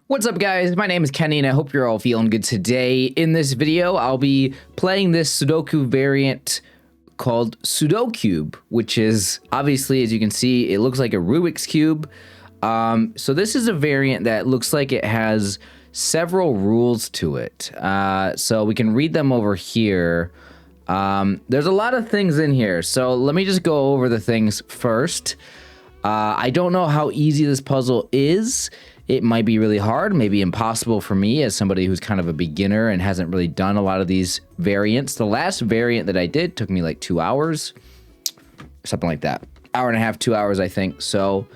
What's up, guys? My name is Kenny and I hope you're all feeling good today. In this video, I'll be playing this Sudoku variant called Sudoku, which is obviously, as you can see, it looks like a Rubik's Cube. So this is a variant that looks like it has several rules to it. So we can read them over here. There's a lot of things in here. So let me just go over the things first. I don't know how easy this puzzle is. It might be really hard, maybe impossible for me as somebody who's kind of a beginner and hasn't really done a lot of these variants. The last variant that I did took me like 2 hours, something like that. Hour and a half, 2 hours, I think. So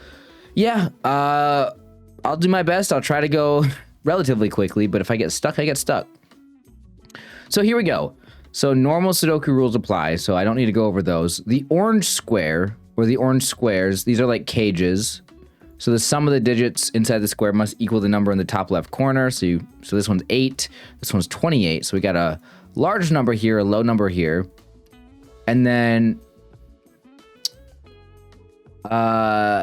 yeah, I'll do my best. I'll try to go relatively quickly, but if I get stuck, I get stuck. So here we go. So normal Sudoku rules apply, so I don't need to go over those. The orange square, or the orange squares, these are like cages. So the sum of the digits inside the square must equal the number in the top left corner. So this one's 8, this one's 28. So we got a large number here, a low number here. And then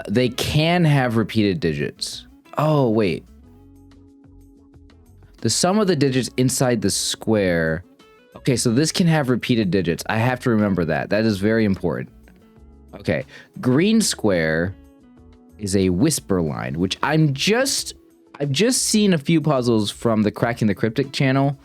they can have repeated digits. Oh, wait. The sum of the digits inside the square. Okay, so this can have repeated digits. I have to remember that. That is very important. Okay, green square is a whisper line, which I've just seen a few puzzles from the Cracking the Cryptic channel,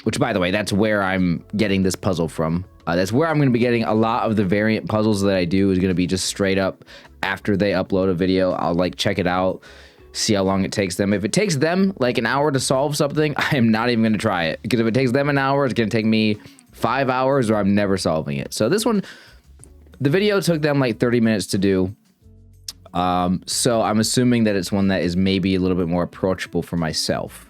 which, by the way, that's where I'm getting this puzzle from. That's where I'm going to be getting a lot of the variant puzzles that I do, is going to be just straight up after they upload a video. I'll like check it out, see how long it takes them. If it takes them like an hour to solve something, I am not even going to try it, because if it takes them an hour, it's going to take me 5 hours, or I'm never solving it. So this one, the video took them like 30 minutes to do. So I'm assuming that it's one that is maybe a little bit more approachable for myself.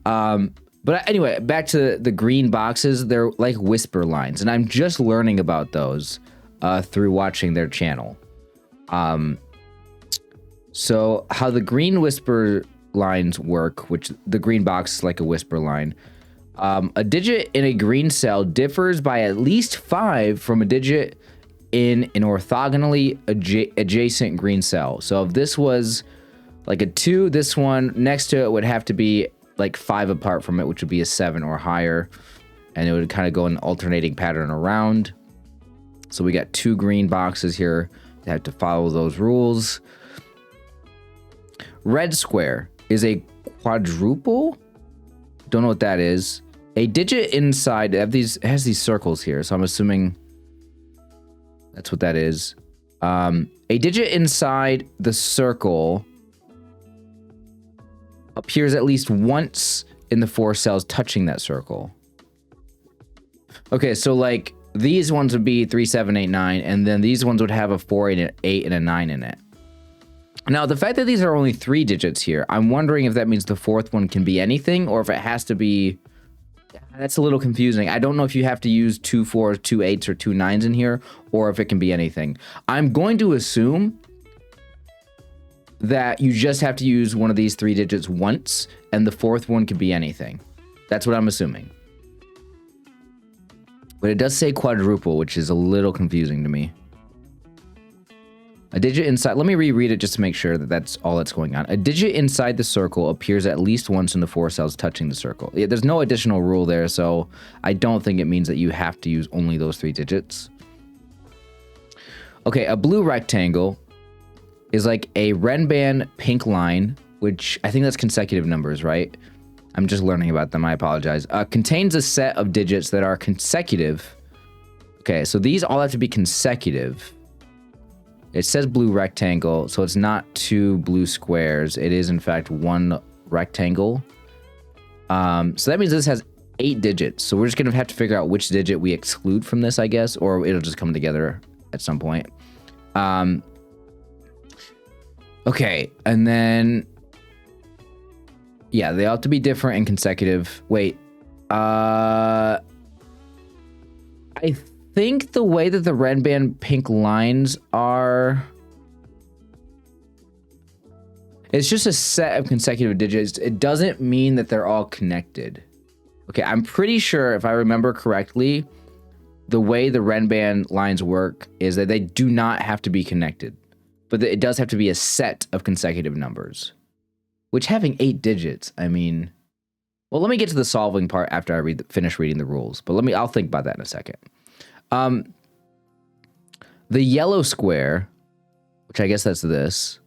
But anyway, back to the green boxes. They're like whisper lines, and I'm just learning about those through watching their channel. So how the green whisper lines work, which the green box is like a whisper line. A digit in a green cell differs by at least 5 from a digit in an orthogonally adjacent green cell. So if this was like a 2, this one next to it would have to be like 5 apart from it, which would be a 7 or higher, and it would kind of go in an alternating pattern around. So we got 2 green boxes here that have to follow those rules. Red square is a quadruple. Don't know what that is. A digit inside has these circles here, so I'm assuming that's what that is. A digit inside the circle appears at least once in the 4 cells touching that circle. Okay, so like these ones would be 3, 7, 8, 9, and then these ones would have a 4, and an 8, and a 9 in it. Now, the fact that these are only 3 digits here, I'm wondering if that means the 4th one can be anything, or if it has to be... That's a little confusing. I don't know if you have to use 2 4s, 2 8s, or 2 9s in here, or if it can be anything. I'm going to assume that you just have to use one of these 3 digits once, and the 4th one can be anything. That's what I'm assuming. But it does say quadruple, which is a little confusing to me. A digit inside, let me reread it just to make sure that that's all that's going on. A digit inside the circle appears at least once in the 4 cells touching the circle. Yeah, there's no additional rule there, so I don't think it means that you have to use only those 3 digits. Okay, a blue rectangle is like a Renban pink line, which I think that's consecutive numbers, right? I'm just learning about them, I apologize. Contains a set of digits that are consecutive. Okay, so these all have to be consecutive. It says blue rectangle, so it's not 2 blue squares. It is, in fact, 1 rectangle. So that means this has 8 digits. So we're just going to have to figure out which digit we exclude from this, I guess, or it'll just come together at some point. Okay, and then... Yeah, they ought to be different and consecutive. Wait. I think the way that the red band pink lines are, it's just a set of consecutive digits. It doesn't mean that they're all connected. Okay, I'm pretty sure, if I remember correctly, the way the red band lines work is that they do not have to be connected, but it does have to be a set of consecutive numbers. which having 8 digits, I mean, well, let me get to the solving part after I finish reading the rules, but I'll think about that in a second. The yellow square, which I guess that's this,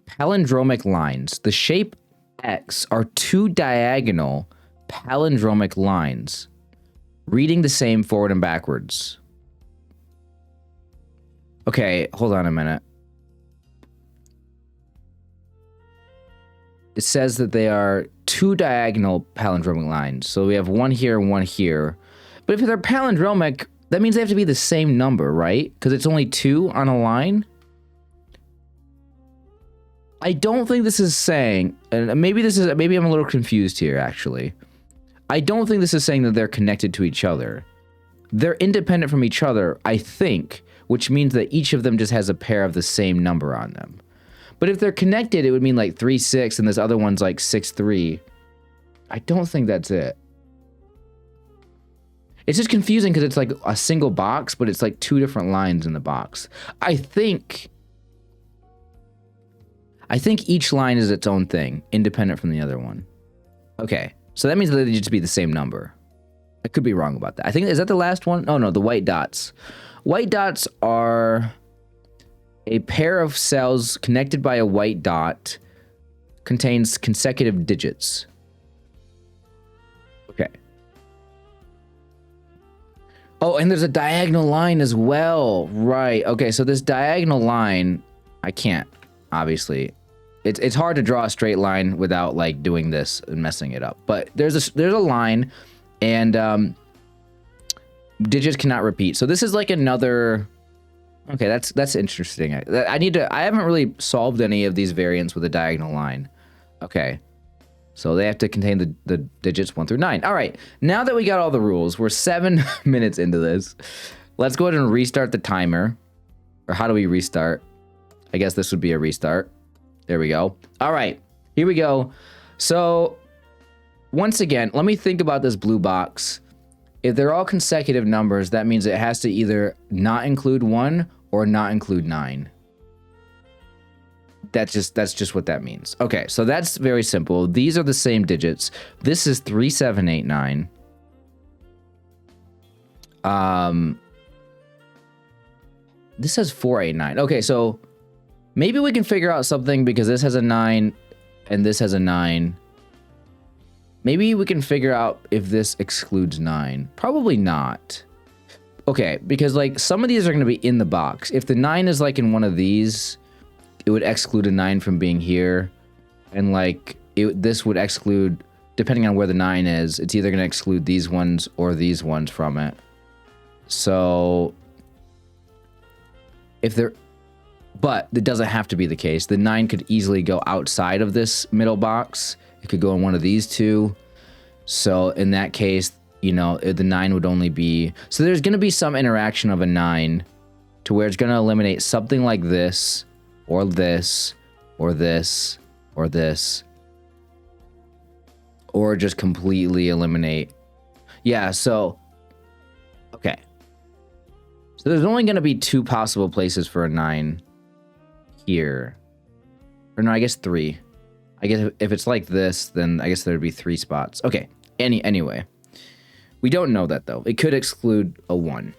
palindromic lines. The shape X are 2 diagonal palindromic lines, reading the same forward and backwards. Okay, hold on a minute. It says that they are 2 diagonal palindromic lines. So we have one here and one here. But if they're palindromic, that means they have to be the same number, right? Because it's only 2 on a line. I don't think this is saying, and maybe I'm a little confused here, actually. I don't think this is saying that they're connected to each other. They're independent from each other, I think, which means that each of them just has a pair of the same number on them. But if they're connected, it would mean like 3, 6, and this other one's like 6, 3. I don't think that's it. It's just confusing because it's like a single box, but it's like 2 different lines in the box. I think each line is its own thing, independent from the other one. Okay, so that means that they just be the same number. I could be wrong about that. I think, is that the last one? Oh no, the white dots. White dots are a pair of cells connected by a white dot, contains consecutive digits. Okay. Oh, and there's a diagonal line as well. Right. Okay, so this diagonal line, I can't, obviously. It's hard to draw a straight line without like doing this and messing it up. But there's a line, and digits cannot repeat. So this is like another. Okay, that's interesting. I haven't really solved any of these variants with a diagonal line. Okay, so they have to contain the digits 1 through 9. All right, now that we got all the rules, we're 7 minutes into this. Let's go ahead and restart the timer. Or how do we restart? I guess this would be a restart. There we go. All right, here we go. So once again, let me think about this blue box. If they're all consecutive numbers, that means it has to either not include 1 or not include 9. That's just what that means. Okay, so that's very simple. These are the same digits. This is 3, 7, 8, 9. This has 4, 8, 9. Okay, so maybe we can figure out something because this has a 9 and this has a 9. Maybe we can figure out if this excludes 9. Probably not. Okay, because like some of these are going to be in the box. If the 9 is like in one of these, it would exclude a 9 from being here. And like this would exclude, depending on where the 9 is, it's either going to exclude these ones or these ones from it. So if they're, but it doesn't have to be the case. The 9 could easily go outside of this middle box. It could go in one of these two. So in that case, you know, the 9 would only be... So there's going to be some interaction of a 9 to where it's going to eliminate something like this, or this, or this, or this. Or just completely eliminate... Yeah, so... Okay. So there's only going to be 2 possible places for a 9 here. Or no, I guess 3. I guess if it's like this, then I guess there'd be 3 spots. Okay, anyway. We don't know that, though. It could exclude a 1.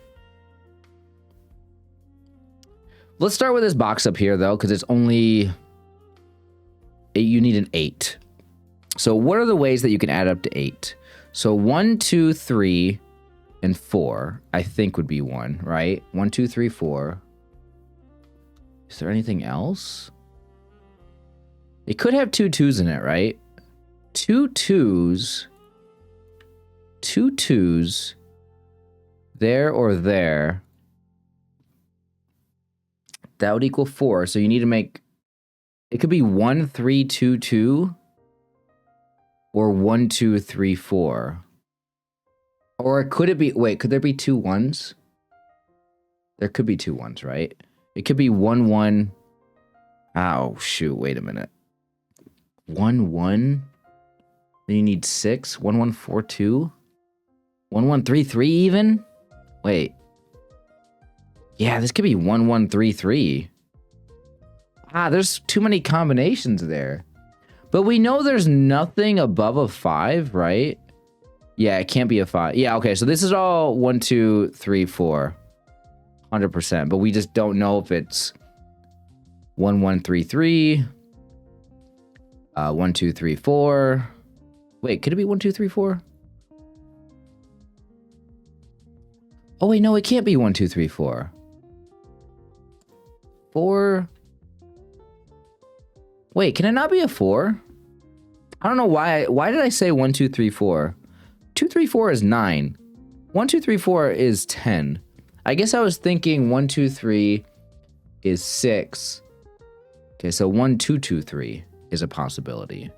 Let's start with this box up here, though, because it's only... You need an 8. So what are the ways that you can add up to 8? So 1, 2, 3, and 4, I think would be 1, right? 1, 2, 3, 4. Is there anything else? It could have 2 2s in it, right? 2 2s... 2 2s there or there, that would equal 4. So you need to make, it could be 1 3 2 2 or 1 2 3 4. Or could it be, wait, could there be 2 1s? There could be 2 1s, right? It could be 1 1. Oh shoot, wait a minute. 1 1. Then you need 6. 1 1 4 2. 1 1 3 3 even? Wait. Yeah, this could be 1 1 3 3. Ah, there's too many combinations there. But we know there's nothing above a 5, right? Yeah, it can't be a 5. Yeah, okay, so this is all 1, 2, 3, 4. 100%, but we just don't know if it's 1, 1, 3, 3. 1, 2, 3, 4. Wait, could it be 1, 2, 3, 4? Oh wait, no, it can't be 1, 2, 3, 4. 4. Wait, can it not be a 4? I don't know why. Why did I say 1, 2, 3, 4? 2, 3, 4 is 9. 1, 2, 3, 4 is 10. I guess I was thinking 1, 2, 3 is 6. Okay, so 1, 2, 2, 3 is a possibility.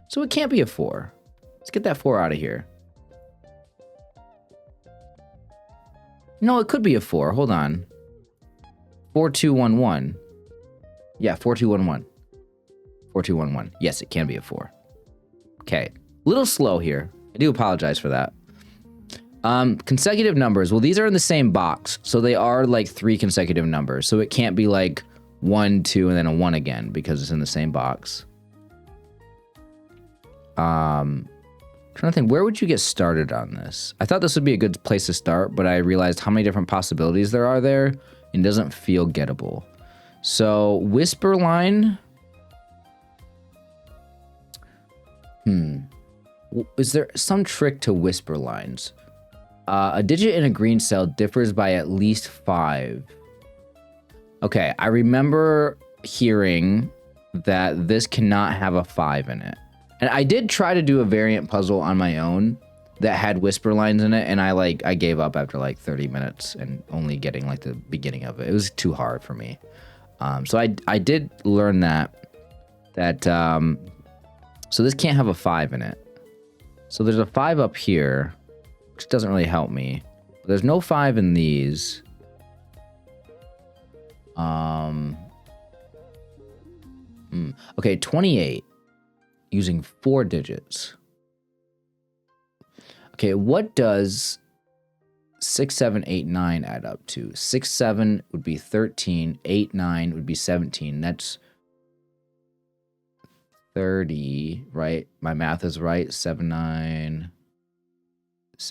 So it can't be a 4. Let's get that 4 out of here. No, it could be a 4. Hold on. 4, 2, 1, 1. Yeah, 4, 2, 1, 1. 4, 2, 1, 1. Yes, it can be a 4. Okay. Little slow here. I do apologize for that. Consecutive numbers. Well, these are in the same box, so they are like 3 consecutive numbers. So it can't be like 1, 2, and then a 1 again because it's in the same box. Trying to think, where would you get started on this? I thought this would be a good place to start, but I realized how many different possibilities there are there and doesn't feel gettable. So whisper line. Is there some trick to whisper lines? A digit in a green cell differs by at least 5. Okay, I remember hearing that this cannot have a 5 in it. And I did try to do a variant puzzle on my own that had whisper lines in it, and I gave up after like 30 minutes and only getting like the beginning of it. It was too hard for me. So I did learn that so this can't have a 5 in it. So there's a 5 up here, which doesn't really help me. There's no 5 in these. Okay, 28 using 4 digits. Okay, what does 6, 7, 8, 9 add up to? 6, 7 would be 13, 8, 9 would be 17. That's 30, right? My math is right. 7, 9.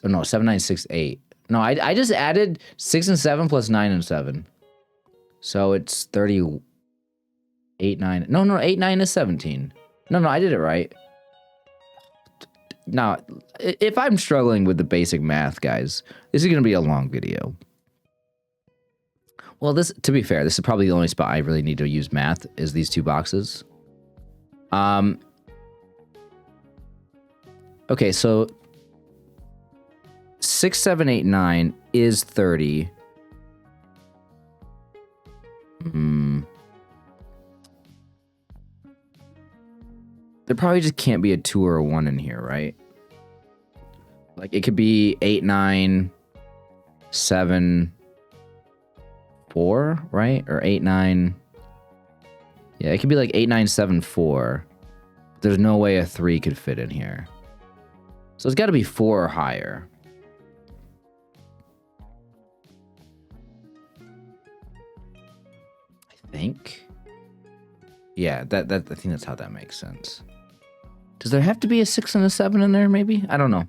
Oh, no, 7, 9, 6, 8. No, I just added 6 and 7 plus 9 and 7. So it's 30. 8, 9. No, 8, 9 is 17. No, I did it right. Now, if I'm struggling with the basic math, guys, this is going to be a long video. Well, to be fair, this is probably the only spot I really need to use math is these 2 boxes. Okay, so 6, 7, 8, 9 is 30. There probably just can't be a 2 or a 1 in here, right? Like it could be 8, 9, 7, 4, right? Or 8, 9. Yeah, it could be like 8, 9, 7, 4. There's no way a 3 could fit in here. So it's got to be 4 or higher. I think. Yeah, I think that's how that makes sense. Does there have to be a 6 and a 7 in there, maybe? I don't know.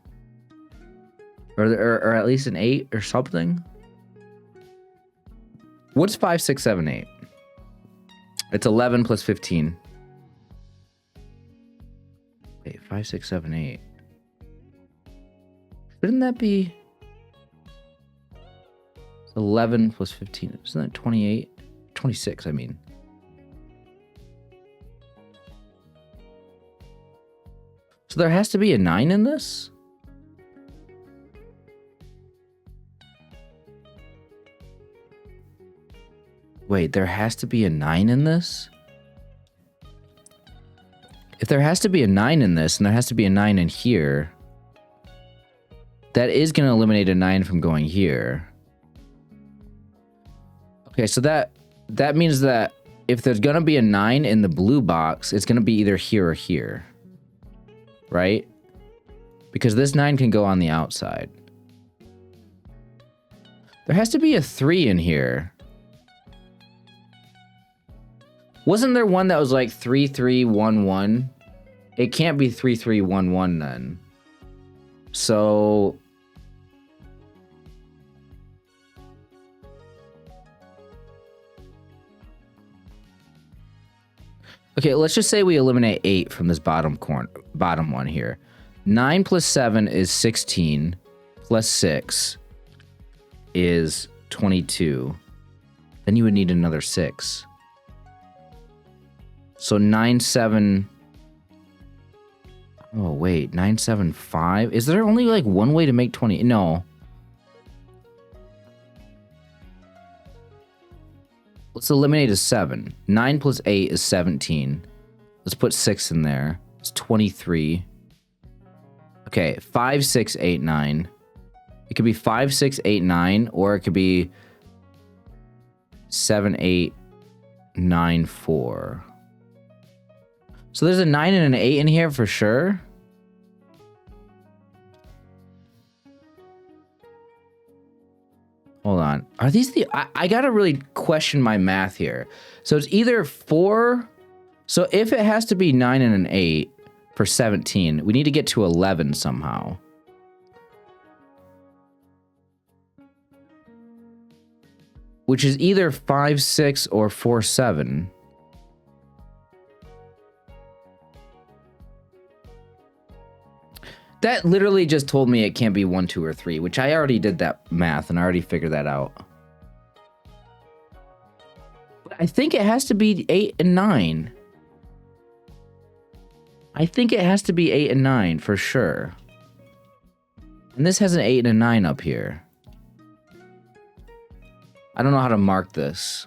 Or at least an 8 or something? What's 5, 6, 7, 8? It's 11 plus 15. Wait, 5, 6, 7, 8. Shouldn't that be 11 plus 15? Isn't that 28? 26, I mean. So there has to be a 9 in this? Wait, there has to be a 9 in this? If there has to be a 9 in this, and there has to be a 9 in here, that is going to eliminate a 9 from going here. Okay, so that means that if there's going to be a 9 in the blue box, it's going to be either here or here. Right? Because this 9 can go on the outside. There has to be a 3 in here. Wasn't there one that was like 3, 3, 1, 1? It can't be 3311 then. So okay, let's just say we eliminate 8 from this bottom one here. 9 plus 7 is 16, plus 6 is 22. Then you would need another 6. So 9, 7... Oh, wait, 9, 7, 5? Is there only like one way to make 20? No. Let's eliminate a 7. 9 plus 8 is 17. Let's put 6 in there. It's 23. Okay, 5, 6, 8, 9. It could be 5, 6, 8, 9, or it could be 7, 8, 9, 4. So there's a 9 and an 8 in here for sure. Hold on. Are these the... I gotta really question my math here. So it's either 4... So if it has to be 9 and an 8 for 17, we need to get to 11 somehow. Which is either 5, 6 or 4, 7. That literally just told me it can't be 1, 2, or 3, which I already did that math and I already figured that out. But I think it has to be 8 and 9. I think it has to be 8 and 9 for sure. And this has an 8 and a 9 up here. I don't know how to mark this.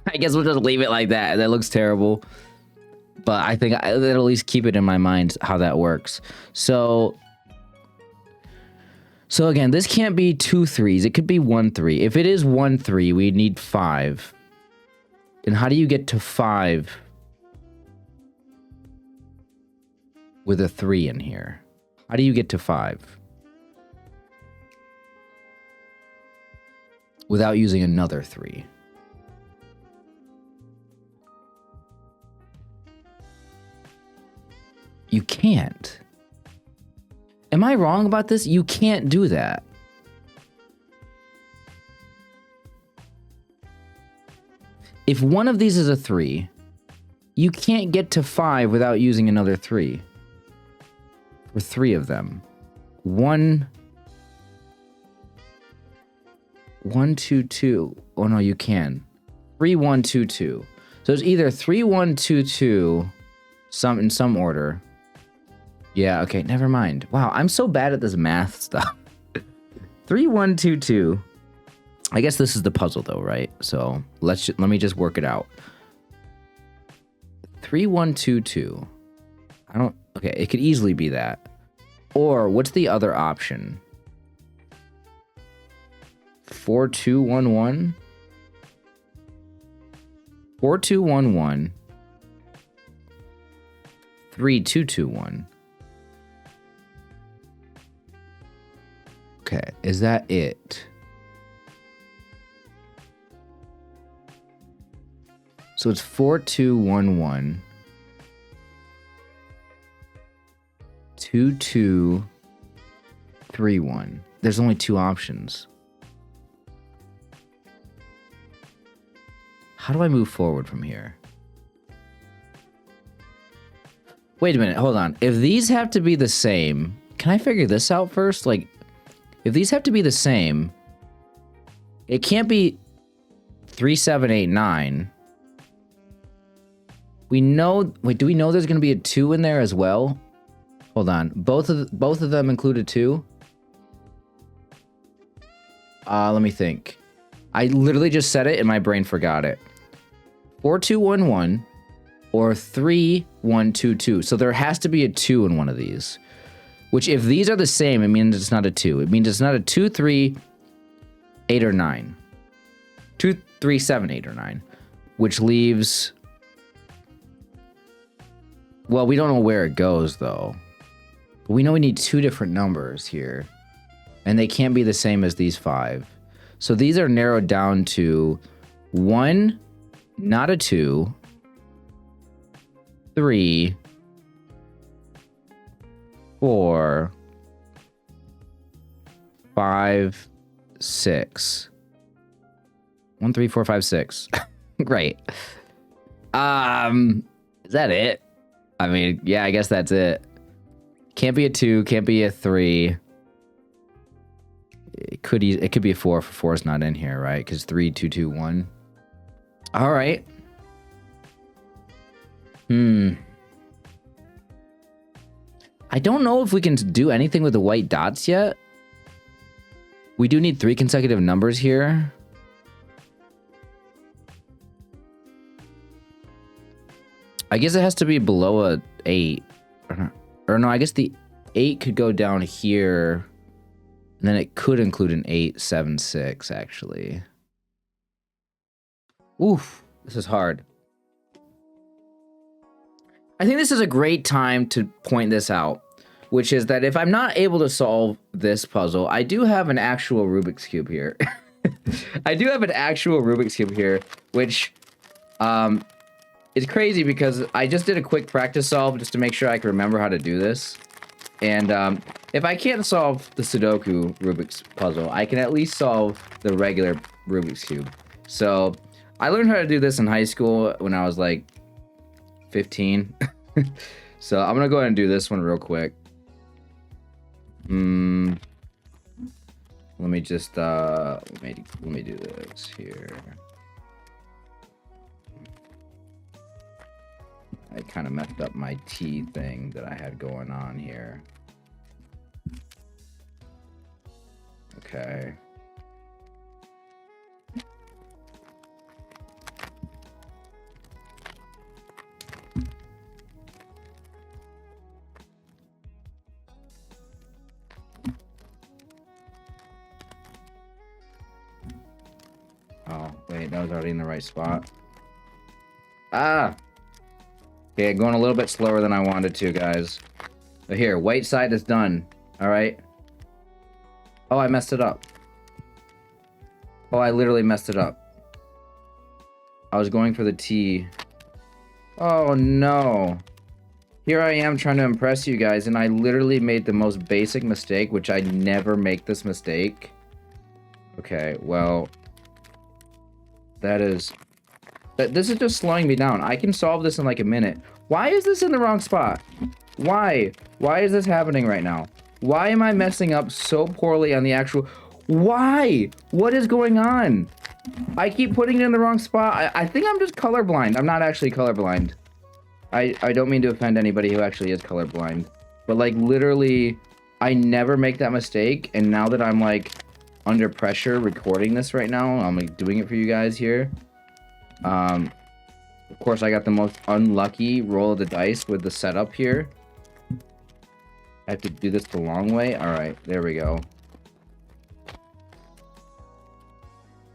I guess we'll just leave it like that. That looks terrible. But I think I'll at least keep it in my mind how that works. So again, this can't be 2 3s. It could be 1 3. If it is 1 3, we need 5. And how do you get to 5 with a 3 in here? How do you get to 5? Without using another 3. You can't. Am I wrong about this? You can't do that. If one of these is a 3, you can't get to 5 without using another 3. For 3 of them. 1, 2, 2. Oh no, you can. 3, 1, 2, 2. So it's either 3, 1, 2, 2, in some order. Yeah, okay, never mind. Wow, I'm so bad at this math stuff. 3, 1, 2, 2. I guess this is the puzzle though, right? So let me just work it out. 3, 1, 2, 2. Okay, it could easily be that. Or what's the other option? 4, 2, 1, 1. 4, 2, 1, 1. 3, 2, 2, 1. Okay, is that it? So it's 4, 2, 1, 1. 2, 2, 3, 1. There's only 2 options. How do I move forward from here? Wait a minute, hold on. If these have to be the same, can I figure this out first? Like, if these have to be the same, it can't be 3, 7, 8, 9. We know, wait, do we know there's going to be a 2 in there as well? Hold on, both of them include a 2? Let me think. I literally just said it and my brain forgot it. 4, 2, 1, 1, or 3, 1, 2, 2. So there has to be a 2 in one of these. Which, if these are the same, it means it's not a 2. It means it's not a 2, 3, 8, or 9. 2, 3, 7, 8, or 9. Which leaves... Well, we don't know where it goes, though. But we know we need 2 different numbers here. And they can't be the same as these 5. So these are narrowed down to 1, not a 2. 3, 4, 5, 6. 1, 3, 4, 5, 6. Great. Is that it? I mean, yeah, I guess that's it. Can't be a 2, can't be a 3. It could be a 4 if 4 is not in here, right? Because 3, 2, 2, 1. All right. I don't know if we can do anything with the white dots yet. We do need 3 consecutive numbers here. I guess it has to be below a 8. Or no, I guess the 8 could go down here. And then it could include an 8, 7, 6, actually. Oof, this is hard. I think this is a great time to point this out, which is that if I'm not able to solve this puzzle, I do have an actual Rubik's Cube here. I do have an actual Rubik's Cube here, which is crazy because I just did a quick practice solve just to make sure I can remember how to do this. And if I can't solve the Sudoku Rubik's puzzle, I can at least solve the regular Rubik's Cube. So I learned how to do this in high school when I was like 15. So I'm gonna go ahead and do this one real quick. Let me just let me do this here. I kind of messed up my T thing that I had going on here. Okay. Oh, wait, that was already in the right spot. Ah! Okay, going a little bit slower than I wanted to, guys. But here, white side is done. Alright. Oh, I messed it up. Oh, I literally messed it up. I was going for the T. Oh, no. Here I am trying to impress you guys, and I literally made the most basic mistake, which I never make this mistake. Okay, well... This is just slowing me down. I can solve this in like a minute. Why is this in the wrong spot? Why? Why is this happening right now? Why am I messing up so poorly on the actual... Why? What is going on? I keep putting it in the wrong spot. I think I'm just colorblind. I'm not actually colorblind. I don't mean to offend anybody who actually is colorblind. But like literally, I never make that mistake. And now that I'm like under pressure recording this right now, I'm like doing it for you guys here. Of course, I got the most unlucky roll of the dice with the setup here. I have to do this the long way. All right, there we go.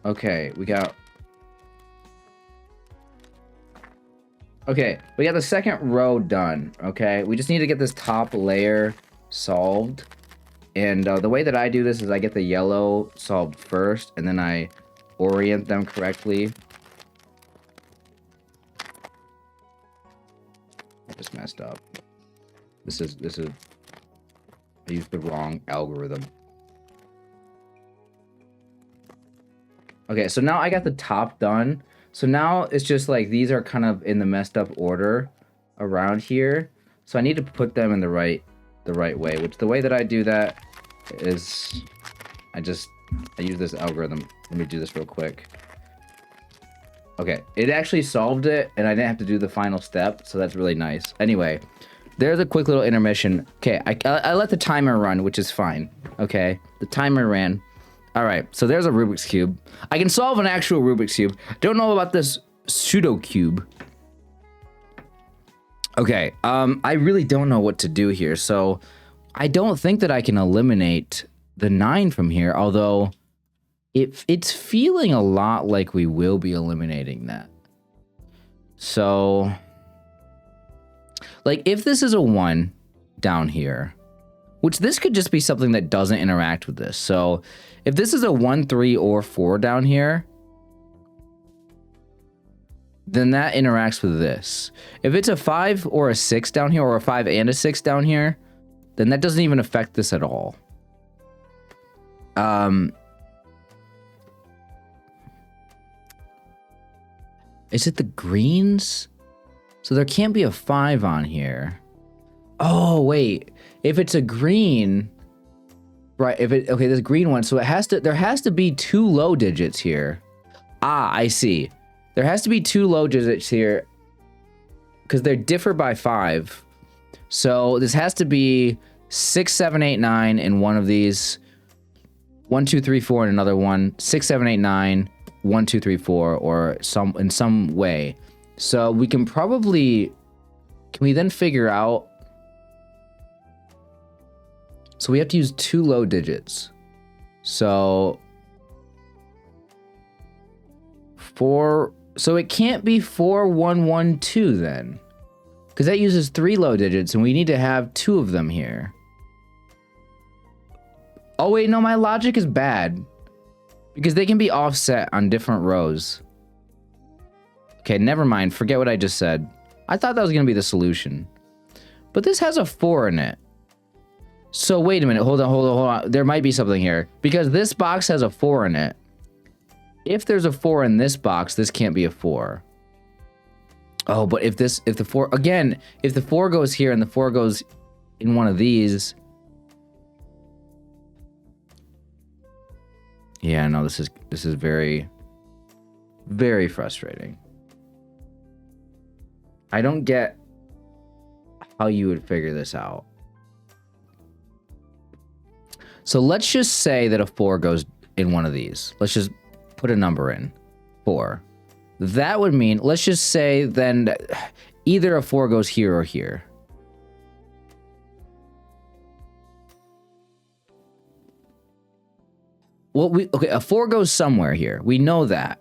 Okay, we got the second row done. Okay, we just need to get this top layer solved. And the way that I do this is I get the yellow solved first, and then I orient them correctly. I just messed up. This is I used the wrong algorithm. Okay, so now I got the top done. So now it's just like these are kind of in the messed up order around here. So I need to put them in the right way, which the way that I do that is I use this algorithm. Let me do this real quick. Okay, it actually solved it, and I didn't have to do the final step, so that's really nice. Anyway, there's a quick little intermission. Okay, I let the timer run, which is fine. Okay, the timer ran. All right, so there's a Rubik's Cube. I can solve an actual Rubik's Cube. Don't know about this Sudoku Cube. Okay, I really don't know what to do here, so I don't think that I can eliminate the 9 from here, although it's feeling a lot like we will be eliminating that. So, like, if this is a 1 down here, which this could just be something that doesn't interact with this. So, if this is a 1, 3, or 4 down here, then that interacts with this. If it's a 5 or a 6 down here, or a 5 and a 6 down here, then that doesn't even affect this at all. Is it the greens? So there can't be a 5 on here. Oh, wait. If it's a green, right, okay, this green one, so there has to be 2 low digits here. Ah, I see. There has to be 2 low digits here because they differ by 5. So this has to be 6, 7, 8, 9 in one of these. 1, 2, 3, 4 in another one. 6, 7, 8, 9. 1, 2, 3, 4, or in some way. So we can probably, can we then figure out? So we have to use 2 low digits. So 4, so it can't be 4, 1, 1, 2 then, because that uses 3 low digits, and we need to have 2 of them here. Oh wait, no, my logic is bad. Because they can be offset on different rows. Okay, never mind. Forget what I just said. I thought that was going to be the solution. But this has a 4 in it. So wait a minute. Hold on. There might be something here. Because this box has a 4 in it. If there's a 4 in this box, this can't be a 4. Oh, but if the 4 goes here and the 4 goes in one of these. Yeah, no, this is very, very frustrating. I don't get how you would figure this out. So let's just say that a 4 goes in one of these. Let's just put a number in. 4. That would mean, let's just say then either a 4 goes here or here. Well, okay, a 4 goes somewhere here. We know that.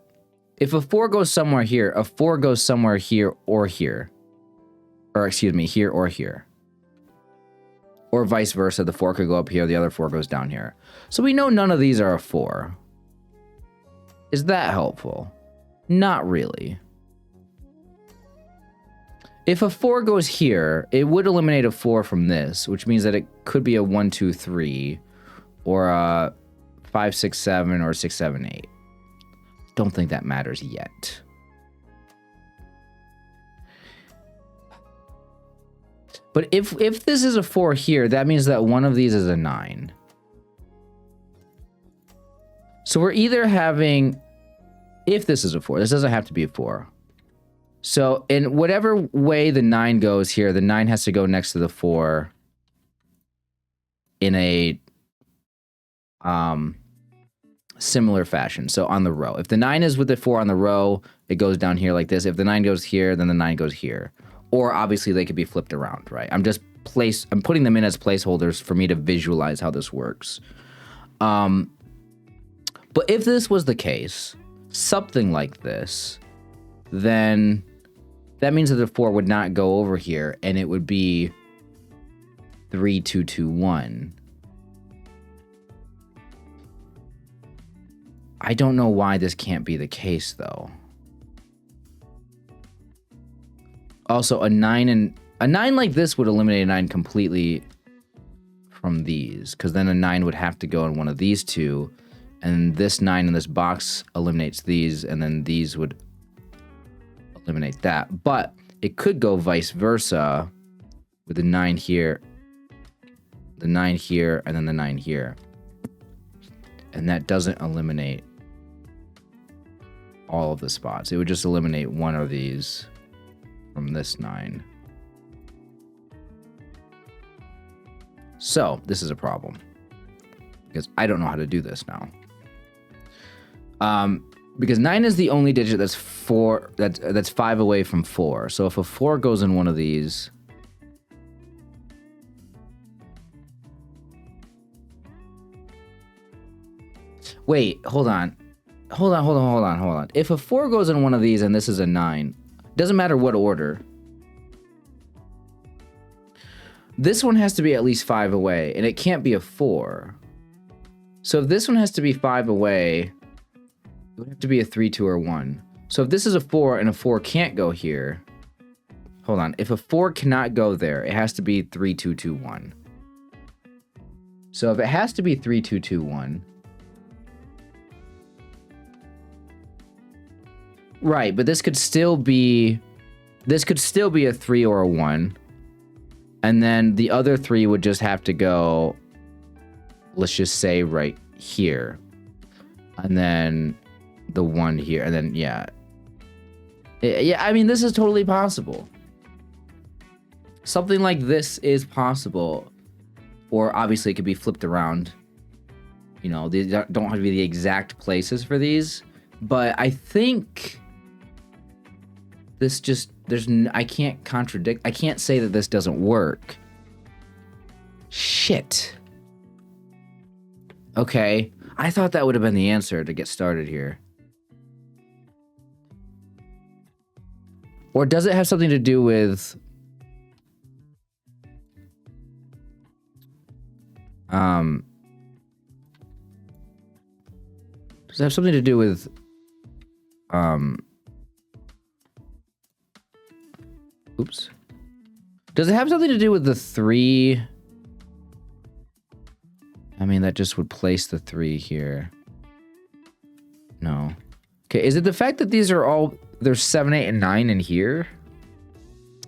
If a 4 goes somewhere here, a 4 goes somewhere here or here. Or excuse me, here or here. Or vice versa. The 4 could go up here, the other 4 goes down here. So we know none of these are a 4. Is that helpful? Not really. If a 4 goes here, it would eliminate a 4 from this, which means that it could be a 1, 2, 3, or a 5, 6, 7, or 6, 7, 8. Don't think that matters yet. But if this is a 4 here, that means that one of these is a 9. So we're either having, if this is a 4, this doesn't have to be a 4. So in whatever way the 9 goes here, the 9 has to go next to the 4 in a similar fashion. So on the row. If the 9 is with the 4 on the row, it goes down here like this. If the 9 goes here, then the 9 goes here. Or obviously they could be flipped around, right? I'm putting them in as placeholders for me to visualize how this works. But if this was the case, something like this, then that means that the 4 would not go over here, and it would be 3, 2, 2, 1. I don't know why this can't be the case, though. Also, a 9 like this would eliminate a 9 completely from these, because then a 9 would have to go in one of these two, and this 9 in this box eliminates these, and then these would eliminate that. But it could go vice versa with the 9 here, the 9 here, and then the 9 here. And that doesn't eliminate all of the spots. It would just eliminate one of these from this 9. So this is a problem because I don't know how to do this now. Because 9 is the only digit that's 5 away from 4. So if a 4 goes in one of these, wait, hold on. If a 4 goes in one of these and this is a 9, doesn't matter what order. This one has to be at least 5 away, and it can't be a 4. So if this one has to be 5 away, it would have to be a 3, 2, or 1. So if this is a 4 and a 4 can't go here, hold on. If a 4 cannot go there, it has to be 3, 2, 2, 1. So if it has to be 3, 2, 2, 1. Right, but this could still be a 3 or a 1. And then the other 3 would just have to go, let's just say right here. And then the 1 here. And then, yeah. Yeah, I mean, this is totally possible. Something like this is possible. Or obviously it could be flipped around. You know, these don't have to be the exact places for these. But I think this just, I can't contradict, I can't say that this doesn't work. Shit. Okay, I thought that would have been the answer to get started here. Or does it have something to do with... Does it have something to do with... Oops. Does it have something to do with the 3? I mean, that just would place the 3 here. No. Okay, is it the fact that these are all... There's 7, 8, and 9 in here?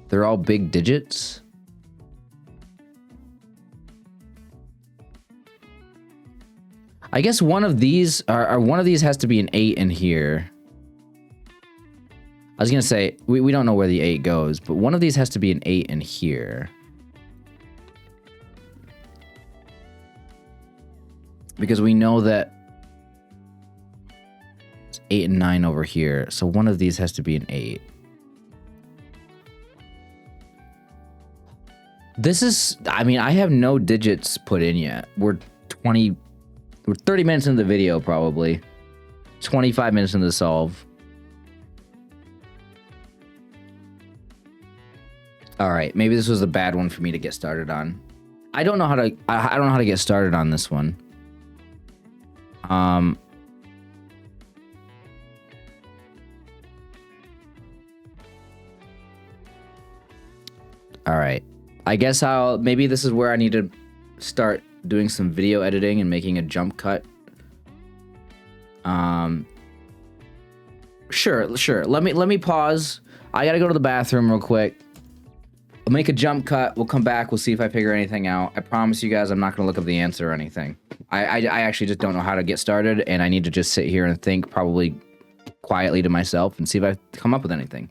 They're all big digits? I guess one of these... one of these has to be an 8 in here. I was going to say, we don't know where the 8 goes, but one of these has to be an 8 in here. Because we know that it's 8 and 9 over here, so one of these has to be an 8. This is, I mean, I have no digits put in yet. We're 30 minutes into the video, probably. 25 minutes into the solve. All right, maybe this was a bad one for me to get started on. I don't know how to. I don't know how to get started on this one. All right. I guess maybe this is where I need to start doing some video editing and making a jump cut. Sure. Let me pause. I gotta go to the bathroom real quick. I'll make a jump cut. We'll come back. We'll see if I figure anything out. I promise you guys I'm not going to look up the answer or anything. I actually just don't know how to get started, and I need to just sit here and think probably quietly to myself and see if I come up with anything.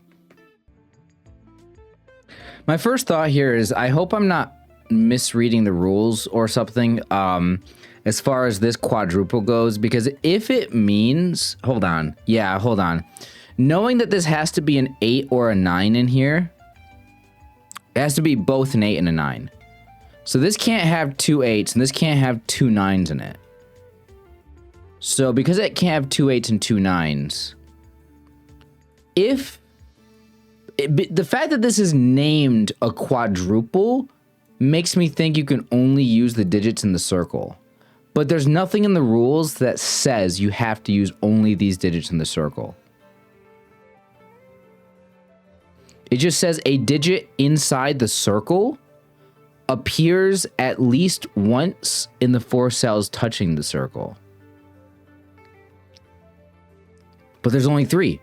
My first thought here is I hope I'm not misreading the rules or something as far as this quadruple goes, because if it means... Hold on. Yeah, hold on. Knowing that this has to be an 8 or a 9 in here... It has to be both an 8 and a 9. So this can't have 2 8s, and this can't have 2 9s in it. So because it can't have 2 8s and 2 9s, the fact that this is named a quadruple makes me think you can only use the digits in the circle. But there's nothing in the rules that says you have to use only these digits in the circle. It just says a digit inside the circle appears at least once in the 4 cells touching the circle. But there's only 3.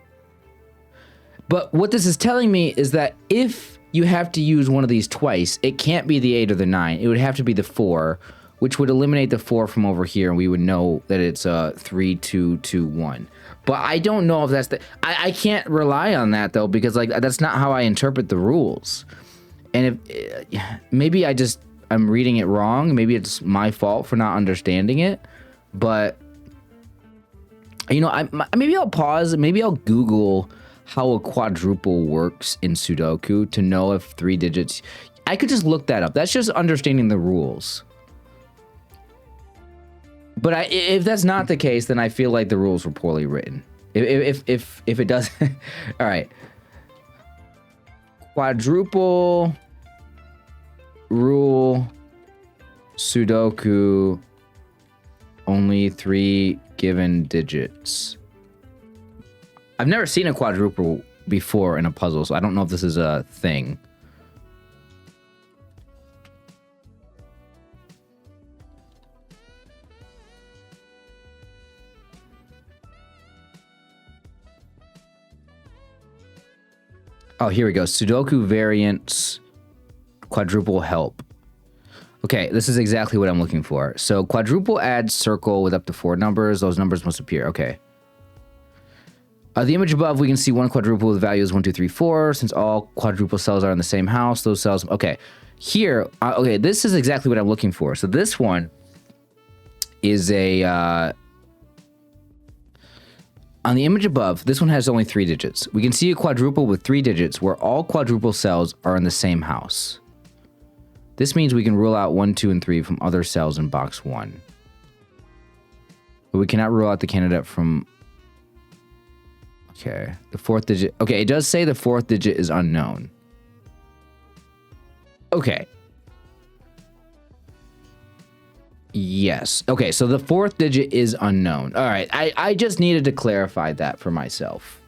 But what this is telling me is that if you have to use one of these twice, it can't be the 8 or the 9. It would have to be the 4, which would eliminate the 4 from over here, and we would know that it's 3, 2, 2, 1. But I don't know if that's the... I can't rely on that, though, because like that's not how I interpret the rules. And if maybe I'm reading it wrong. Maybe it's my fault for not understanding it. But, you know, maybe I'll pause. Maybe I'll Google how a quadruple works in Sudoku to know if 3 digits... I could just look that up. That's just understanding the rules. But if that's not the case, then I feel like the rules were poorly written. If it does, all right. Quadruple rule Sudoku, only 3 given digits. I've never seen a quadruple before in a puzzle, so I don't know if this is a thing. Oh, here we go. Sudoku variants, quadruple help. Okay, this is exactly what I'm looking for. So quadruple adds circle with up to 4 numbers. Those numbers must appear. Okay. The image above, we can see one quadruple with values 1, 2, 3, 4. Since all quadruple cells are in the same house, those cells... Okay, here... okay, this is exactly what I'm looking for. So this one is a... on the image above, this one has only 3 digits. We can see a quadruple with 3 digits where all quadruple cells are in the same house. This means we can rule out 1, 2, and 3 from other cells in box 1. But we cannot rule out the candidate from... Okay, the 4th digit... Okay, it does say the 4th digit is unknown. Okay. Yes. Okay, so the 4th digit is unknown. All right, I just needed to clarify that for myself.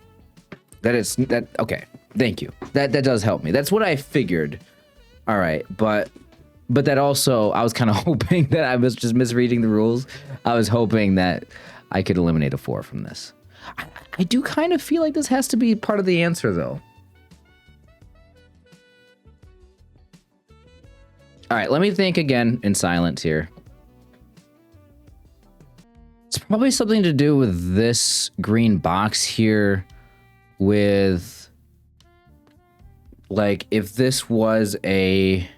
That it's... that. Okay, thank you. That does help me. That's what I figured. All right, but that also, I was kind of hoping that I was just misreading the rules. I was hoping that I could eliminate a 4 from this. I do kind of feel like this has to be part of the answer, though. All right, let me think again in silence here. It's probably something to do with this green box here with... like, if this was a...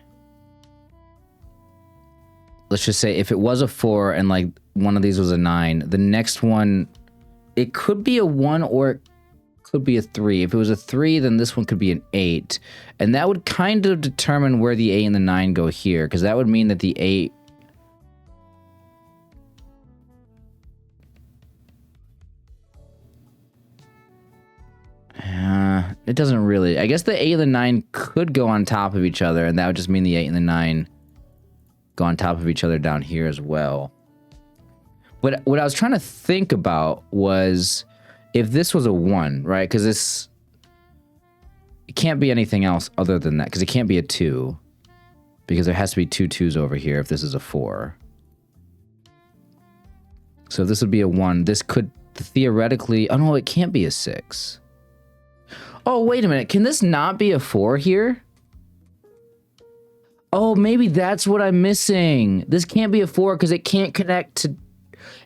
let's just say if it was a 4 and, like, one of these was a 9, the next one... it could be a 1 or it could be a 3. If it was a 3, then this one could be an 8. And that would kind of determine where the 8 and the 9 go here, because that would mean that the 8... it doesn't really... I guess the 8 and the 9 could go on top of each other, and that would just mean the 8 and the 9 go on top of each other down here as well. What I was trying to think about was if this was a 1, right? Because this... it can't be anything else other than that, because it can't be a 2. Because there has to be 2 2s over here if this is a 4. So if this would be a 1, this could theoretically... oh no, it can't be a 6. Oh, wait a minute. Can this not be a 4 here? Oh, maybe that's what I'm missing. This can't be a 4 because it can't connect to...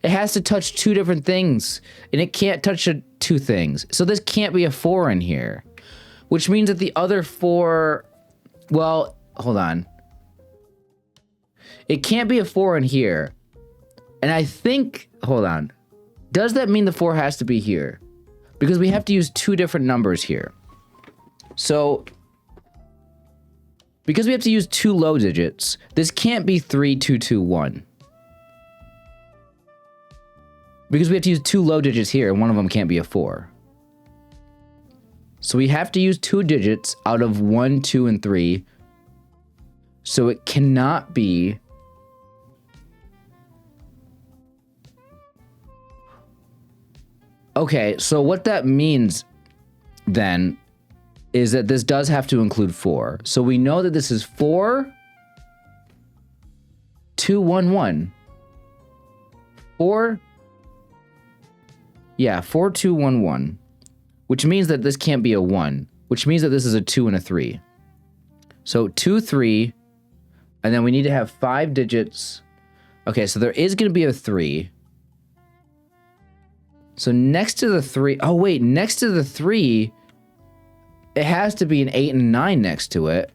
it has to touch 2 different things. And it can't touch 2 things. So this can't be a 4 in here. Which means that the other 4... well, hold on. It can't be a 4 in here. And I think... hold on. Does that mean the 4 has to be here? Because we have to use 2 different numbers here. So, because we have to use 2 low digits, this can't be 3, 2, 2, 1. Because we have to use 2 low digits here, and one of them can't be a 4. So we have to use 2 digits out of 1, 2, and 3. So it cannot be... okay, so what that means then is that this does have to include 4. So we know that this is 4, 2, 1, 1. 4, yeah, 4, 2, 1, 1. Which means that this can't be a 1, which means that this is a 2 and a 3. So 2, 3, and then we need to have 5 digits. Okay, so there is going to be a 3. So next to the 3, oh wait, next to the 3, it has to be an 8 and 9 next to it.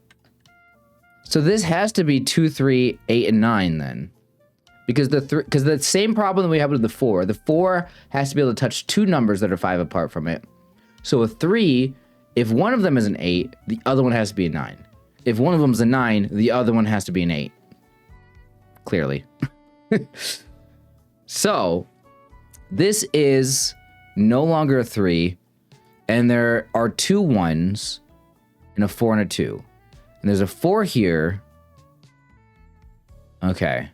So this has to be 2, 3, 8, and 9 then. Because the same problem that we have with the 4 has to be able to touch 2 numbers that are 5 apart from it. So a 3, if one of them is an 8, the other one has to be a 9. If one of them is a 9, the other one has to be an 8. Clearly. So... this is no longer a 3, and there are 2 1s, and a 4 and a 2. And there's a 4 here. Okay.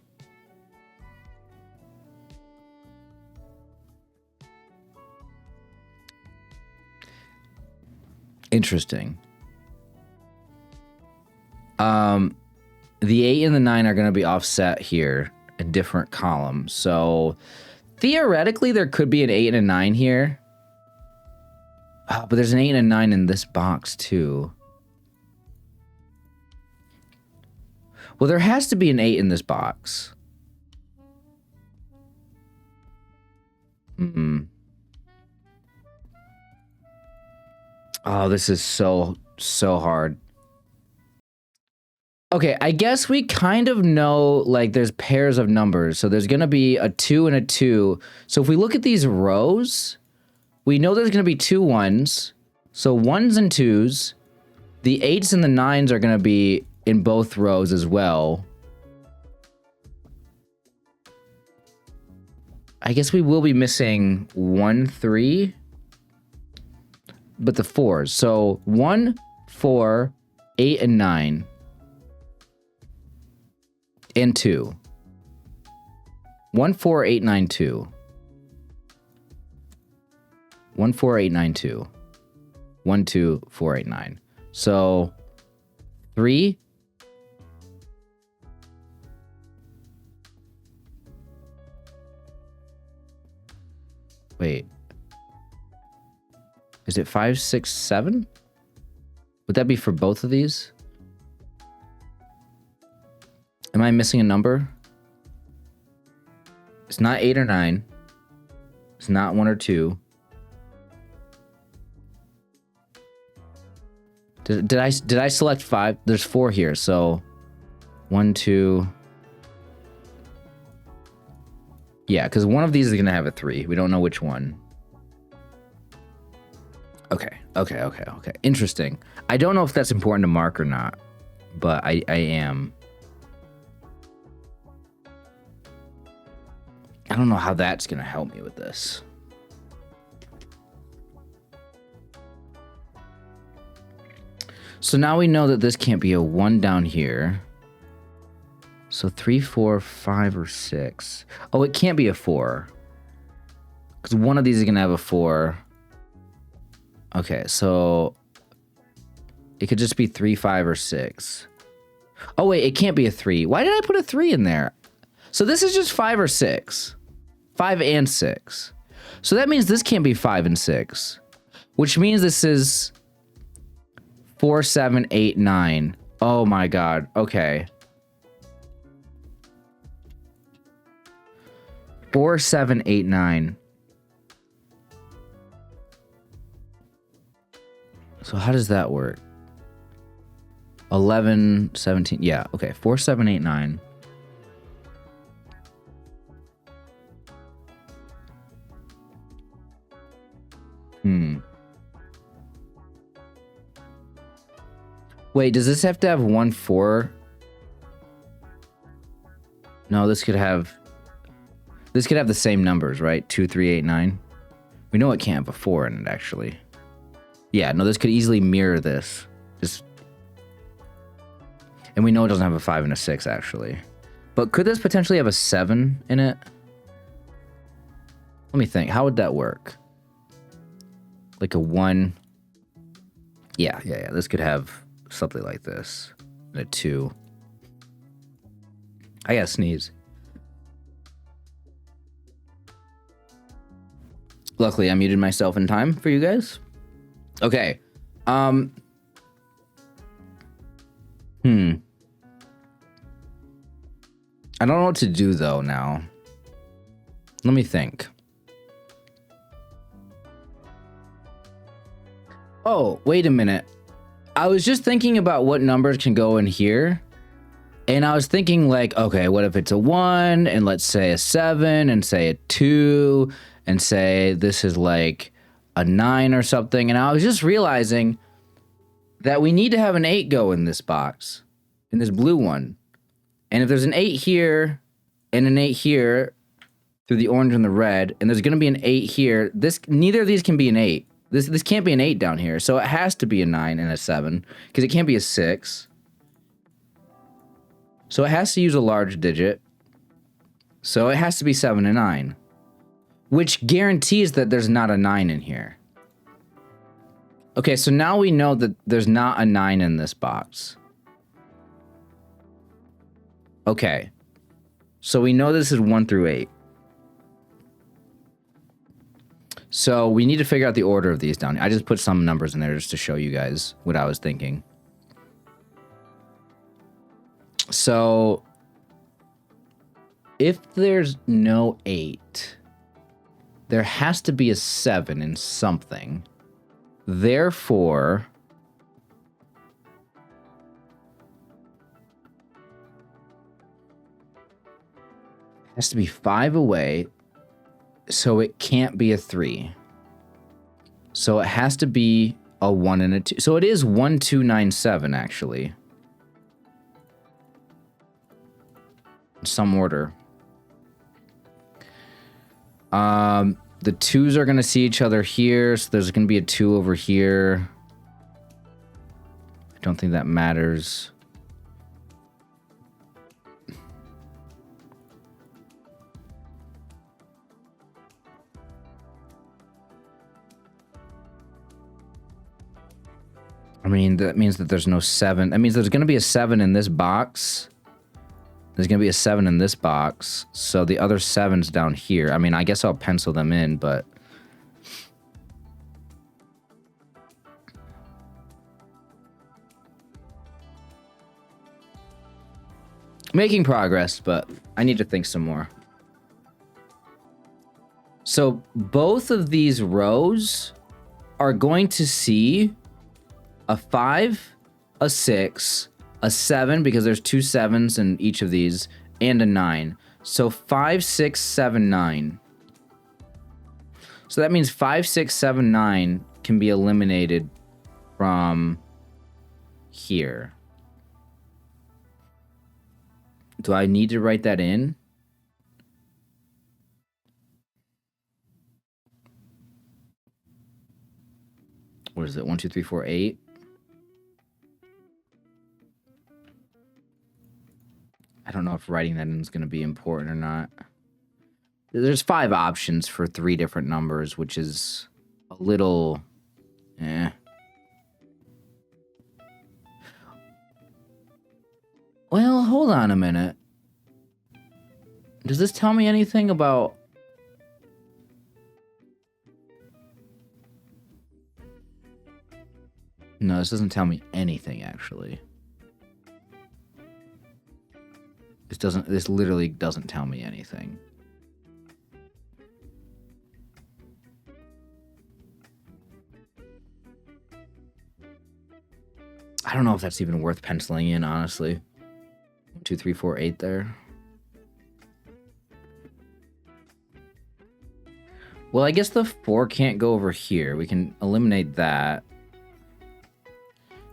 Interesting. The 8 and the 9 are going to be offset here in different columns. So theoretically, there could be an 8 and a 9 here. But there's an 8 and a 9 in this box too. Well, there has to be an 8 in this box. Oh, this is so hard. Okay, I guess we kind of know, like, there's pairs of numbers. So there's going to be a 2 and a 2. So if we look at these rows, we know there's going to be 2 1s. So 1s and 2s. The 8s and the 9s are going to be in both rows as well. I guess we will be missing 1, 3. But the 4s. So 1, 4, 8, and 9. And 2. 1, 4, 8, 9, 2. 1, 4, 8, 9, 2. 1, 2, 4, 8, 9. So 3. Wait. Is it 5, 6, 7? Would that be for both of these? Am I missing a number? It's not 8 or 9. It's not 1 or 2. Did I select 5? There's 4 here, so 1, 2. Yeah, because one of these is gonna have a 3. We don't know which one. Okay. Interesting. I don't know if that's important to mark or not, but I am. I don't know how that's gonna help me with this. So now we know that this can't be a 1 down here. So 3, 4, 5, or 6. Oh, it can't be a 4. Because one of these is gonna have a 4. Okay, so it could just be 3, 5, or 6. Oh wait, it can't be a 3. Why did I put a 3 in there? So this is just 5 or 6. 5 and 6. So that means this can't be 5 and 6. Which means this is 4, 7, 8, 9. Oh my god. Okay. 4, 7, 8, 9. So how does that work? 11, 17. Yeah, okay. 4, 7, 8, 9. Wait, does this have to have 1, 4? No, this could have the same numbers, right? 2, 3, 8, 9. We know it can't have a 4 in it, actually. Yeah, no, this could easily mirror this. And we know it doesn't have a 5 and a 6, actually. But could this potentially have a 7 in it? Let me think. How would that work? Like a 1. Yeah. This could have something like this. And a 2. I gotta sneeze. Luckily, I muted myself in time for you guys. Okay. I don't know what to do, though, now. Let me think. Oh, wait a minute. I was just thinking about what numbers can go in here. And I was thinking, like, okay, what if it's a 1, and let's say a 7, and say a 2, and say this is like a 9 or something. And I was just realizing that we need to have an 8 go in this box, in this blue one. And if there's an 8 here and an 8 here through the orange and the red, and there's going to be an 8 here, neither of these can be an 8. This can't be an 8 down here, so it has to be a 9 and a 7, because it can't be a 6. So it has to use a large digit. So it has to be 7 and 9, which guarantees that there's not a 9 in here. Okay, so now we know that there's not a 9 in this box. Okay. So we know this is 1 through 8. So we need to figure out the order of these down here. I just put some numbers in there just to show you guys what I was thinking. So if there's no 8, there has to be a 7 in something. Therefore, it has to be 5 away, so it can't be a 3. So it has to be a 1 and a 2. So it is 1, 2, 9, 7, actually. In some order. The 2s are going to see each other here, so there's going to be a 2 over here. I don't think that matters. I mean, that means that there's no 7. That means there's going to be a 7 in this box. There's going to be a 7 in this box. So the other 7's down here. I mean, I guess I'll pencil them in, but... making progress, but I need to think some more. So both of these rows are going to see a 5, a 6, a 7, because there's 2 7s in each of these, and a 9. So 5, 6, 7, 9. So that means 5, 6, 7, 9 can be eliminated from here. Do I need to write that in? What is it? 1, 2, 3, 4, 8. I don't know if writing that in is going to be important or not. There's 5 options for 3 different numbers, which is a little... Well, hold on a minute. Does this tell me anything about... No, this doesn't tell me anything, actually. This literally doesn't tell me anything. I don't know if that's even worth penciling in, honestly. 1, 2, 3, 4, 8 there. Well, I guess the 4 can't go over here. We can eliminate that.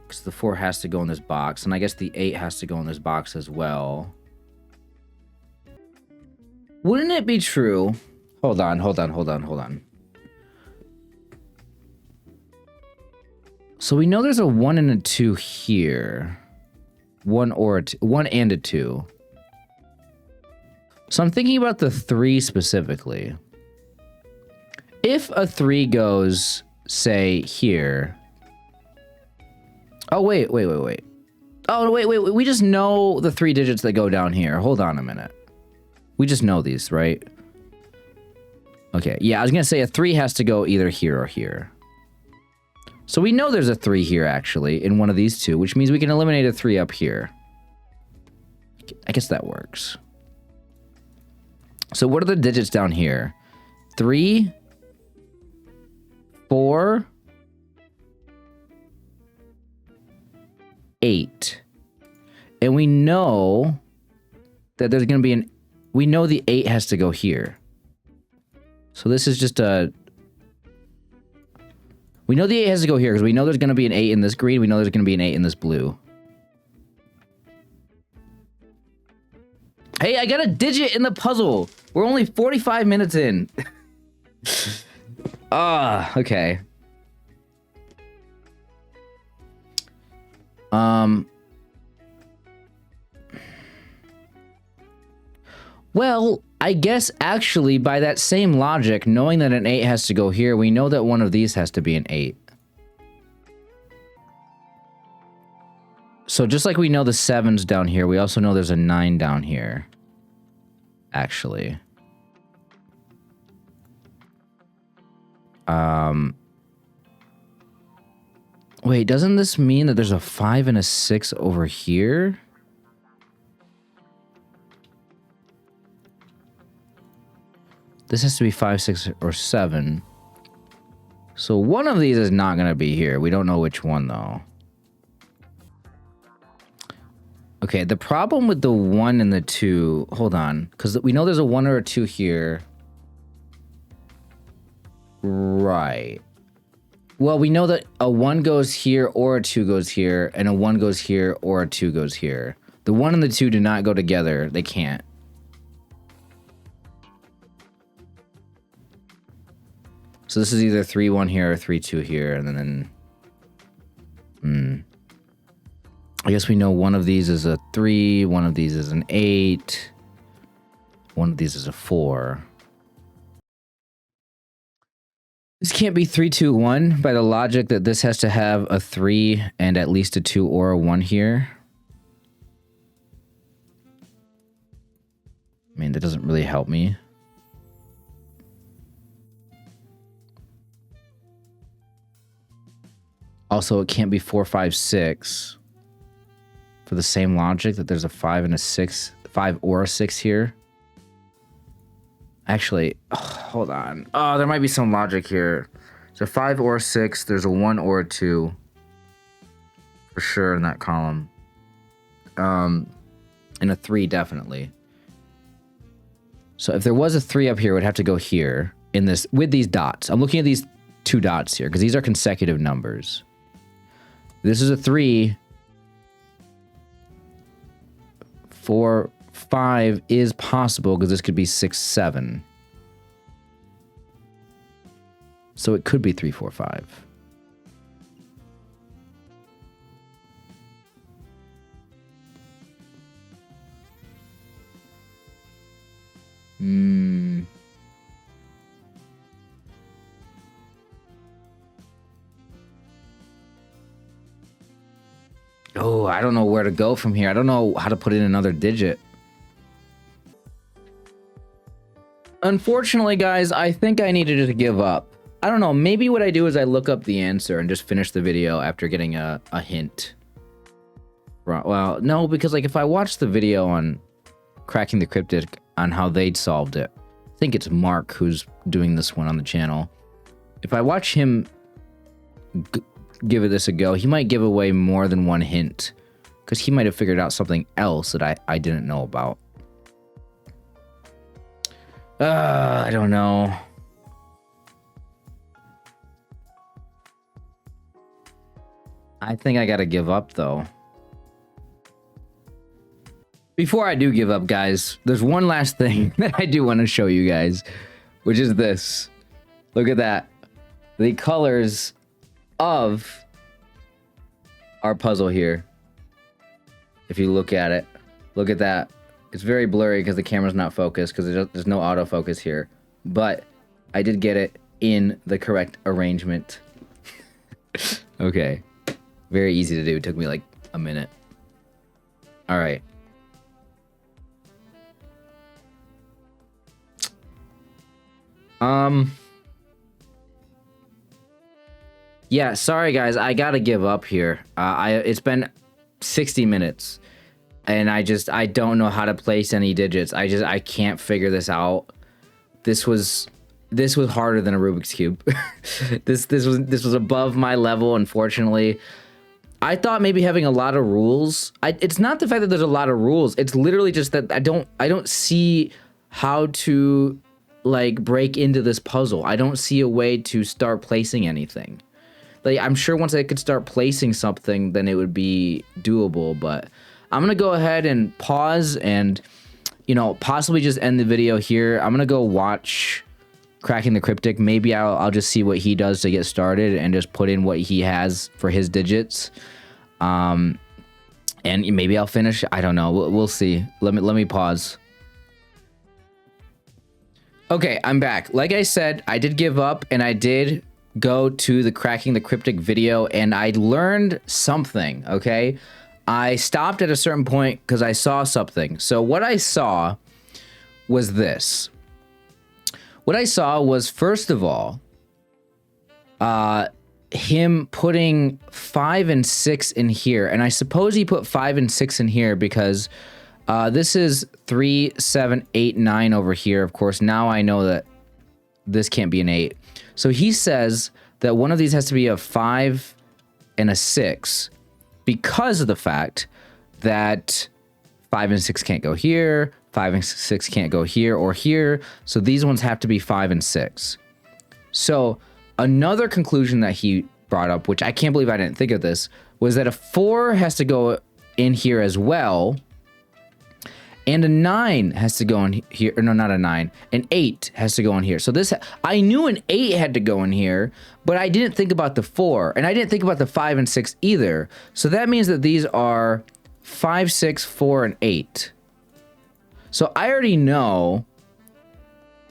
Because the 4 has to go in this box. And I guess the 8 has to go in this box as well. Wouldn't it be true? Hold on. So we know there's a 1 and a 2 here. 1 and a 2. So I'm thinking about the 3 specifically. If a 3 goes, say, here. Oh, wait. Oh, wait. We just know the 3 digits that go down here. Hold on a minute. We just know these, right? Okay, yeah, I was going to say a 3 has to go either here or here. So we know there's a 3 here, actually, in one of these two, which means we can eliminate a 3 up here. I guess that works. So what are the digits down here? 3, 4, 8. And we know that there's going to be an... We know the 8 has to go here. So this is just a... We know the 8 has to go here because we know there's going to be an 8 in this green. We know there's going to be an 8 in this blue. Hey, I got a digit in the puzzle. We're only 45 minutes in. Okay. Well, I guess actually by that same logic, knowing that an 8 has to go here, we know that one of these has to be an 8. So just like we know the 7's down here, we also know there's a 9 down here. Actually. Wait, doesn't this mean that there's a 5 and a 6 over here? This has to be 5, 6, or 7. So one of these is not going to be here. We don't know which one, though. Okay, the problem with the 1 and the 2... Hold on. Because we know there's a 1 or a 2 here. Right. Well, we know that a 1 goes here or a 2 goes here, and a 1 goes here or a 2 goes here. The 1 and the 2 do not go together. They can't. So this is either 3-1 here or 3-2 here, and then... I guess we know one of these is a 3, one of these is an 8, one of these is a 4. This can't be 3, 2, 1 by the logic that this has to have a 3 and at least a 2 or a 1 here. I mean, that doesn't really help me. Also, it can't be 4, 5, 6 for the same logic that there's a 5 and a 6, 5 or a 6 here. Actually, hold on. Oh, there might be some logic here. There's a 5 or a 6. There's a 1 or a 2. For sure in that column. And a 3, definitely. So if there was a 3 up here, it would have to go here in this with these dots. I'm looking at these 2 dots here because these are consecutive numbers. This is a 3. 4, 5 is possible because this could be 6, 7. So it could be 3, 4, 5. Oh, I don't know where to go from here. I don't know how to put in another digit. Unfortunately, guys, I think I needed to give up. I don't know. Maybe what I do is I look up the answer and just finish the video after getting a hint. Well, no, because like if I watch the video on Cracking the Cryptic on how they'd solved it, I think it's Mark who's doing this one on the channel. If I watch him give this a go, he might give away more than one hint because he might have figured out something else that I didn't know about. I don't know. I think I gotta give up though. Before I do give up, guys, there's one last thing that I do want to show you guys, which is this. Look at that. The colors of our puzzle here. If you look at it, look at that. It's very blurry because the camera's not focused because there's no autofocus here. But I did get it in the correct arrangement. Okay. Very easy to do. It took me like a minute. All right. Yeah, sorry guys, I gotta give up here. It's been 60 minutes and I don't know how to place any digits. I can't figure this out. This was harder than a Rubik's Cube. this was above my level, unfortunately. I thought maybe having a lot of rules. It's not the fact that there's a lot of rules. It's literally just that I don't see how to like break into this puzzle. I don't see a way to start placing anything. Like, I'm sure once I could start placing something, then it would be doable, but I'm gonna go ahead and pause and, you know, possibly just end the video here. I'm gonna go watch Cracking the Cryptic. Maybe I'll just see what he does to get started and just put in what he has for his digits. And maybe I'll finish. I don't know. We'll see. Let me pause. Okay, I'm back. Like I said, I did give up and I did go to the Cracking the Cryptic video and I learned something, okay? I stopped at a certain point because I saw something. So what I saw was this. What I saw was, first of all, him putting 5 and 6 in here. And I suppose he put 5 and 6 in here because this is 3, 7, 8, 9 over here. Of course, now I know that this can't be an 8. So he says that one of these has to be a 5 and a 6 because of the fact that 5 and 6 can't go here, 5 and 6 can't go here or here. So these ones have to be 5 and 6. So another conclusion that he brought up, which I can't believe I didn't think of this, was that a 4 has to go in here as well. And a 9 has to go in here. Or no, not a 9. An 8 has to go in here. So this, I knew an 8 had to go in here, but I didn't think about the 4. And I didn't think about the 5 and 6 either. So that means that these are 5, 6, 4, and 8. So I already know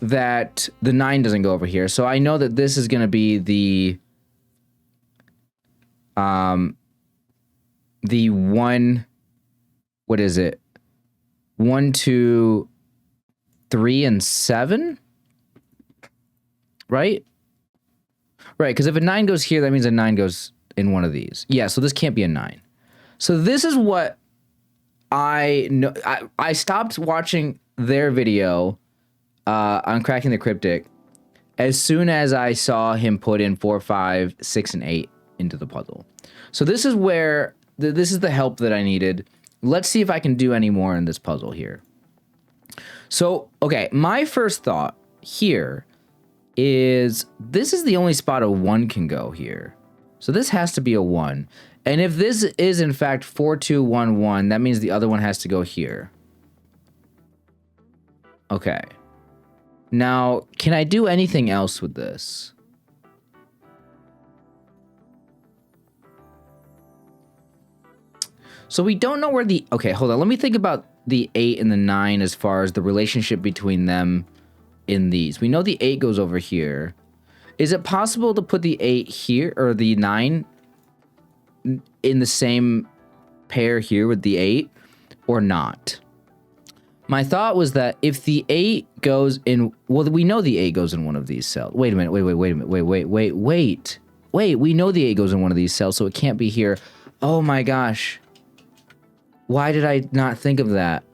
that the 9 doesn't go over here. So I know that this is going to be the 1, what is it? 1, 2, 3, and 7, right? Right, because if a 9 goes here, that means a 9 goes in one of these. Yeah, so this can't be a 9. So this is what I know. I stopped watching their video on cracking the cryptic as soon as I saw him put in 4, 5, 6, and 8 into the puzzle. So this is where, this is the help that I needed. Let's see if I can do any more in this puzzle here. So, okay, my first thought here is this is the only spot a 1 can go here. So this has to be a 1. And if this is in fact 4, 2, 1, 1, that means the other one has to go here. Okay. Now, can I do anything else with this? So we don't know where the... Okay, hold on. Let me think about the 8 and the 9 as far as the relationship between them in these. We know the 8 goes over here. Is it possible to put the 8 here, or the 9 in the same pair here with the 8, or not? My thought was that if the 8 goes in... Well, we know the 8 goes in one of these cells. Wait a minute. Wait a minute. Wait. We know the 8 goes in one of these cells, so it can't be here. Oh my gosh. Why did I not think of that?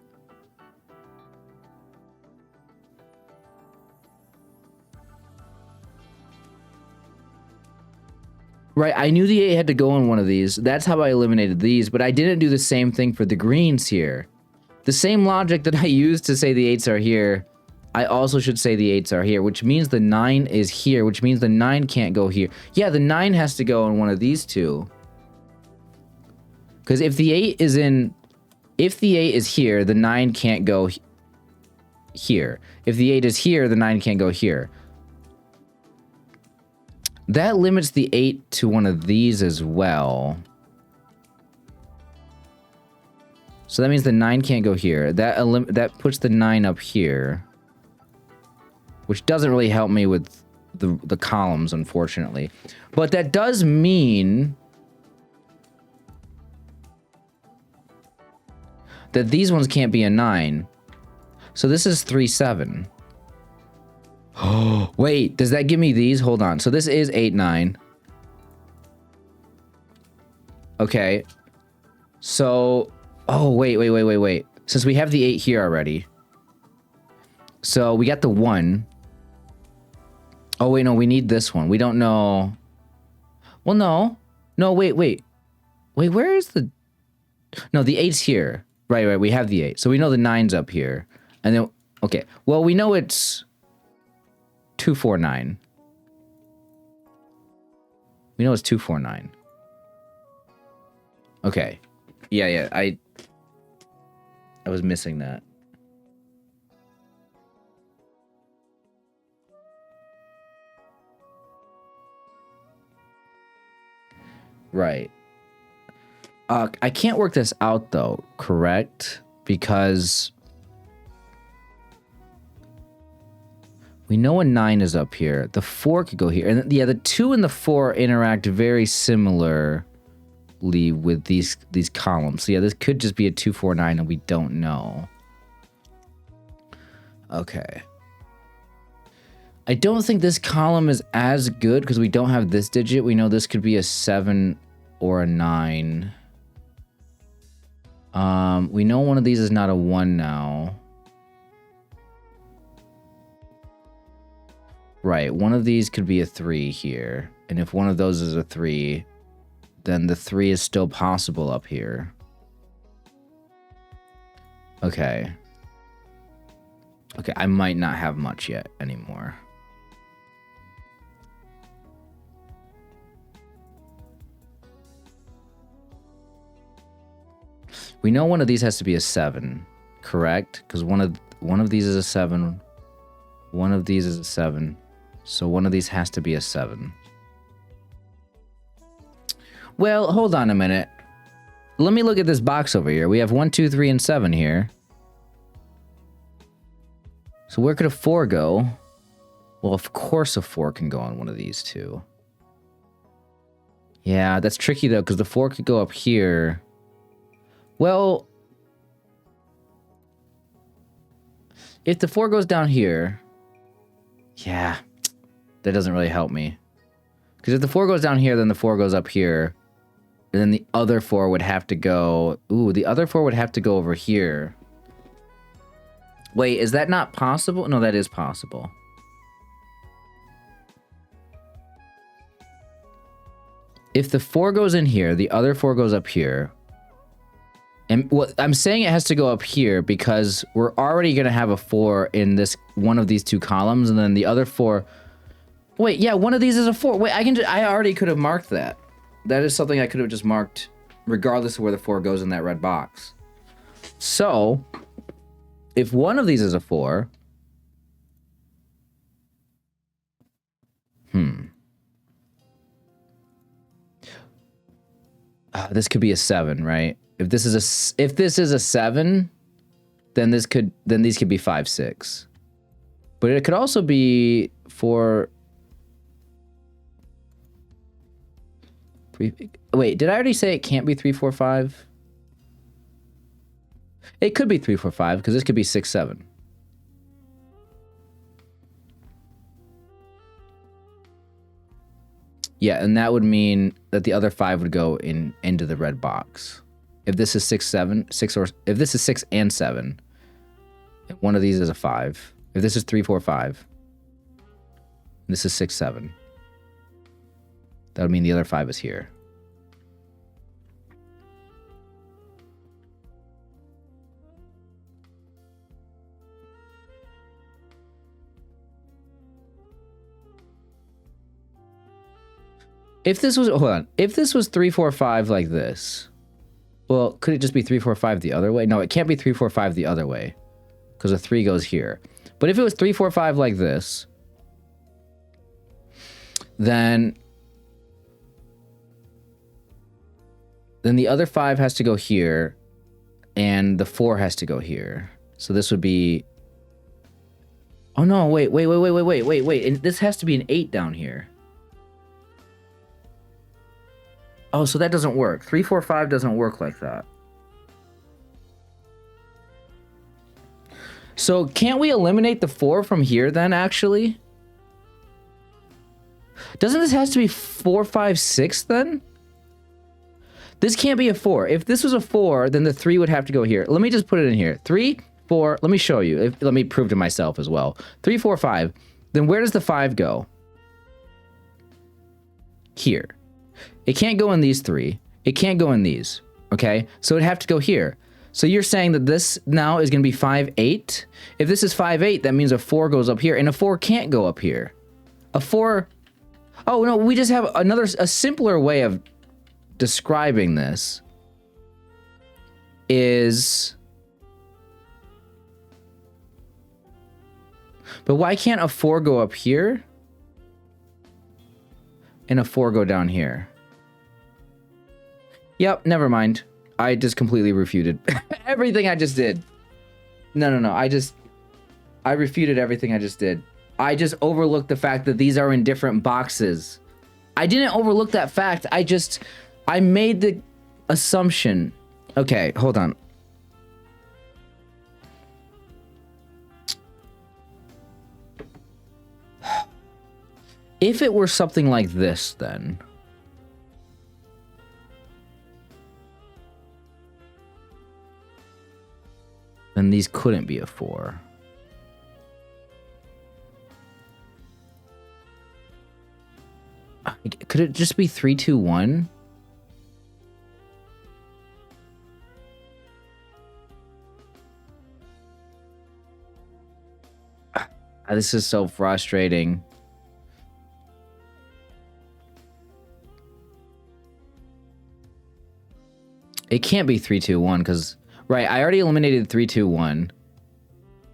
Right, I knew the 8 had to go in one of these. That's how I eliminated these, but I didn't do the same thing for the greens here. The same logic that I used to say the 8s are here, I also should say the 8s are here, which means the 9 is here, which means the 9 can't go here. Yeah, the 9 has to go in one of these two. Because if the 8 is in... If the 8 is here, the 9 can't go here. If the 8 is here, the 9 can't go here. That limits the 8 to one of these as well. So that means the 9 can't go here. That puts the 9 up here. Which doesn't really help me with the columns, unfortunately. But that does mean... that these ones can't be a 9. So this is 3, 7. Oh, wait, does that give me these? Hold on. So this is 8, 9. Okay. So, oh, wait. Since we have the 8 here already. So we got the 1. Oh, wait, no, we need this one. We don't know. Well, no. No, wait. Wait, where is the... No, the 8's here. Right, we have the 8. So we know the 9's up here. And then, okay. Well, we know it's 2, 4, 9. We know it's 2, 4, 9. Okay. Yeah, I was missing that. Right. I can't work this out, though, correct? Because we know a 9 is up here. The 4 could go here. And yeah, the 2 and the 4 interact very similar with these columns. So yeah, this could just be a 2, 4, 9, and we don't know. Okay. I don't think this column is as good because we don't have this digit. We know this could be a 7 or a 9. We know one of these is not a 1 now. Right, one of these could be a 3 here. And if one of those is a 3, then the 3 is still possible up here. Okay. Okay, I might not have much yet anymore. We know one of these has to be a 7, correct? Because one of these is a 7. One of these is a 7. So one of these has to be a 7. Well, hold on a minute. Let me look at this box over here. We have 1, 2, 3, and 7 here. So where could a 4 go? Well, of course a 4 can go on one of these two. Yeah, that's tricky though, because the 4 could go up here. Well, if the 4 goes down here, yeah, that doesn't really help me. Because if the 4 goes down here, then the 4 goes up here. And then the other 4 would have to go... Ooh, the other 4 would have to go over here. Wait, is that not possible? No, that is possible. If the 4 goes in here, the other 4 goes up here. And what I'm saying, it has to go up here because we're already going to have a 4 in this one of these two columns, and then the other 4... Wait, yeah, one of these is a 4. Wait, I already could have marked that. That is something I could have just marked regardless of where the 4 goes in that red box. So, if one of these is a 4... this could be a 7, right? If this is a 7, then these could be 5, 6. But it could also be 4. Wait, did I already say it can't be 3, 4, 5? It could be 3, 4, 5 because this could be 6, 7. Yeah, and that would mean that the other 5 would go into the red box. If this is 6, 7, 6, or if this is 6 and 7, one of these is a 5. If this is 3, 4, 5, this is 6, 7. That would mean the other 5 is here. If this was, hold on, if this was 3, 4, 5 like this, well, could it just be 3, 4, 5 the other way? No, it can't be 3, 4, 5 the other way because a 3 goes here. But if it was 3, 4, 5 like this, then the other 5 has to go here and the 4 has to go here. So this would be, oh no, wait. And this has to be an 8 down here. Oh, so that doesn't work. 3, 4, 5 doesn't work like that. So can't we eliminate the 4 from here then, actually? Doesn't this have to be 4, 5, 6 then? This can't be a 4. If this was a 4, then the 3 would have to go here. Let me just put it in here. 3, 4, let me show you. Let me prove to myself as well. 3, 4, 5. Then where does the 5 go? Here. It can't go in these 3. It can't go in these. Okay? So it'd have to go here. So you're saying that this now is going to be 5, 8? If this is 5, 8, that means a 4 goes up here. And a 4 can't go up here. A 4... Oh, no, we just have a simpler way of describing this is... But why can't a 4 go up here? And a 4 go down here? Yep, never mind. I just completely refuted everything I just did. No. I refuted everything I just did. I just overlooked the fact that these are in different boxes. I didn't overlook that fact. I made assumption. Okay, hold on. If it were something like this, then these couldn't be a 4. Could it just be 3, 2, 1? This is so frustrating. It can't be 3, 2, 1 because, right, I already eliminated 3, 2, 1.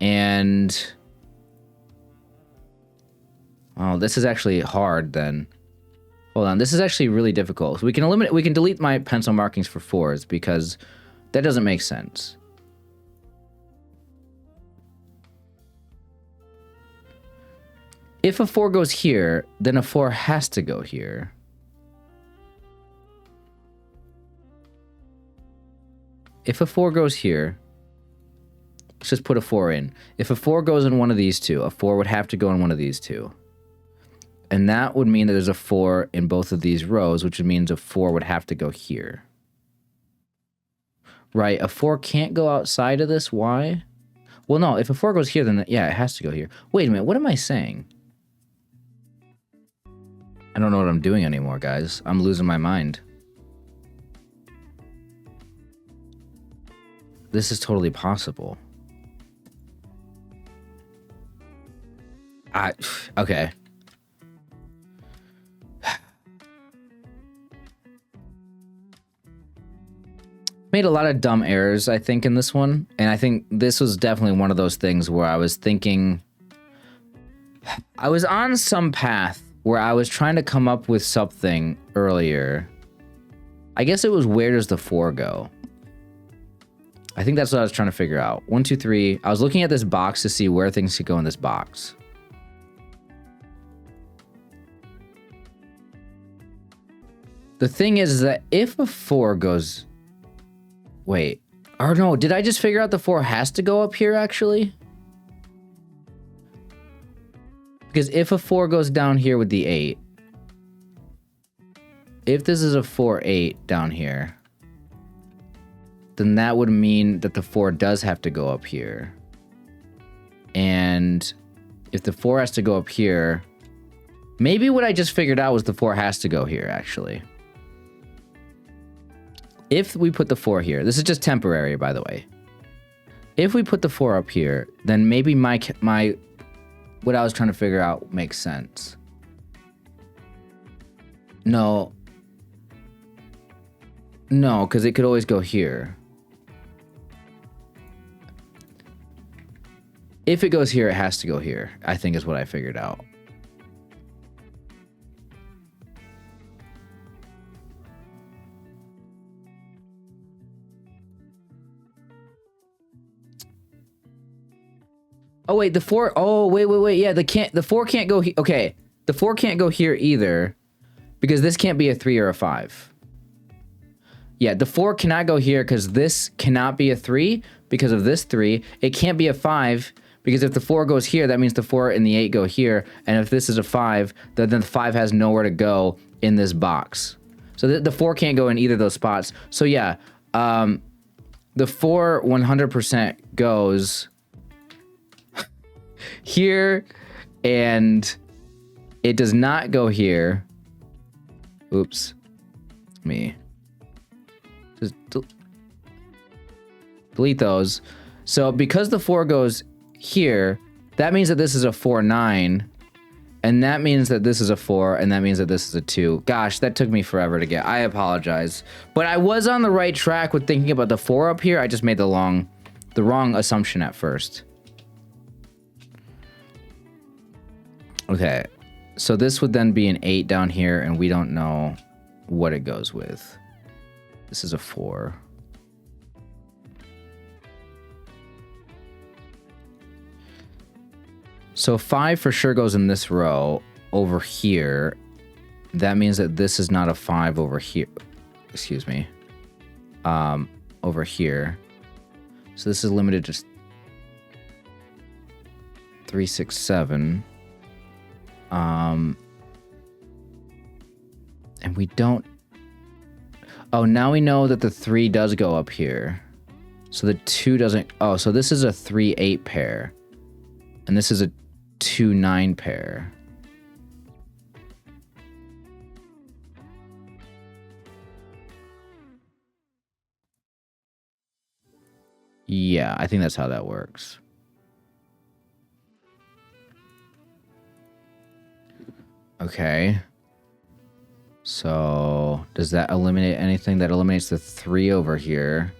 And, oh, this is actually hard then. Hold on, this is actually really difficult. So we can delete my pencil markings for 4s because that doesn't make sense. If a 4 goes here, then a 4 has to go here. If a 4 goes here, let's just put a 4 in. If a 4 goes in one of these two, a 4 would have to go in one of these two. And that would mean that there's a 4 in both of these rows, which means a 4 would have to go here. Right, a 4 can't go outside of this. Why? Well, no, if a 4 goes here, then yeah, it has to go here. Wait a minute, what am I saying? I don't know what I'm doing anymore, guys. I'm losing my mind. This is totally possible. Okay. Made a lot of dumb errors, I think, in this one. And I think this was definitely one of those things where I was thinking... I was on some path where I was trying to come up with something earlier. I guess it was, where does the 4 go? I think that's what I was trying to figure out. 1, 2, 3. I was looking at this box to see where things could go in this box. The thing is that if a 4 goes... Wait. Or no, did I just figure out the 4 has to go up here, actually? Because if a 4 goes down here with the 8... If this is a 4, 8 down here... then that would mean that the 4 does have to go up here. And if the 4 has to go up here... Maybe what I just figured out was the 4 has to go here, actually. If we put the 4 here, this is just temporary, by the way. If we put the 4 up here, then maybe my what I was trying to figure out makes sense. No. No, because it could always go here. If it goes here, it has to go here, I think is what I figured out. Oh wait, the 4. Oh wait. Yeah, the 4 can't go. Okay, the 4 can't go here either, because this can't be a 3 or a 5. Yeah, the 4 cannot go here because this cannot be a 3 because of this 3. It can't be a 5 because if the 4 goes here, that means the 4 and the 8 go here. And if this is a 5, then the 5 has nowhere to go in this box. So the 4 can't go in either of those spots. So yeah, the 4 100% goes here, and it does not go here. Oops. Me. Just delete those. So because the 4 goes here, that means that this is a 4, 9. And that means that this is a 4, and that means that this is a 2. Gosh, that took me forever to get. I apologize. But I was on the right track with thinking about the 4 up here. I just made the wrong assumption at first. Okay, so this would then be an 8 down here, and we don't know what it goes with. This is a 4. So 5 for sure goes in this row over here. That means that this is not a 5 over here. Excuse me. over here. So this is limited to 3, 6, 7. And we don't... Oh, now we know that the 3 does go up here. So the 2 doesn't... Oh, so this is a 3-8 pair. And this is a 2-9 pair. Yeah, I think that's how that works. Okay. So, does that eliminate anything? That eliminates the 3 over here.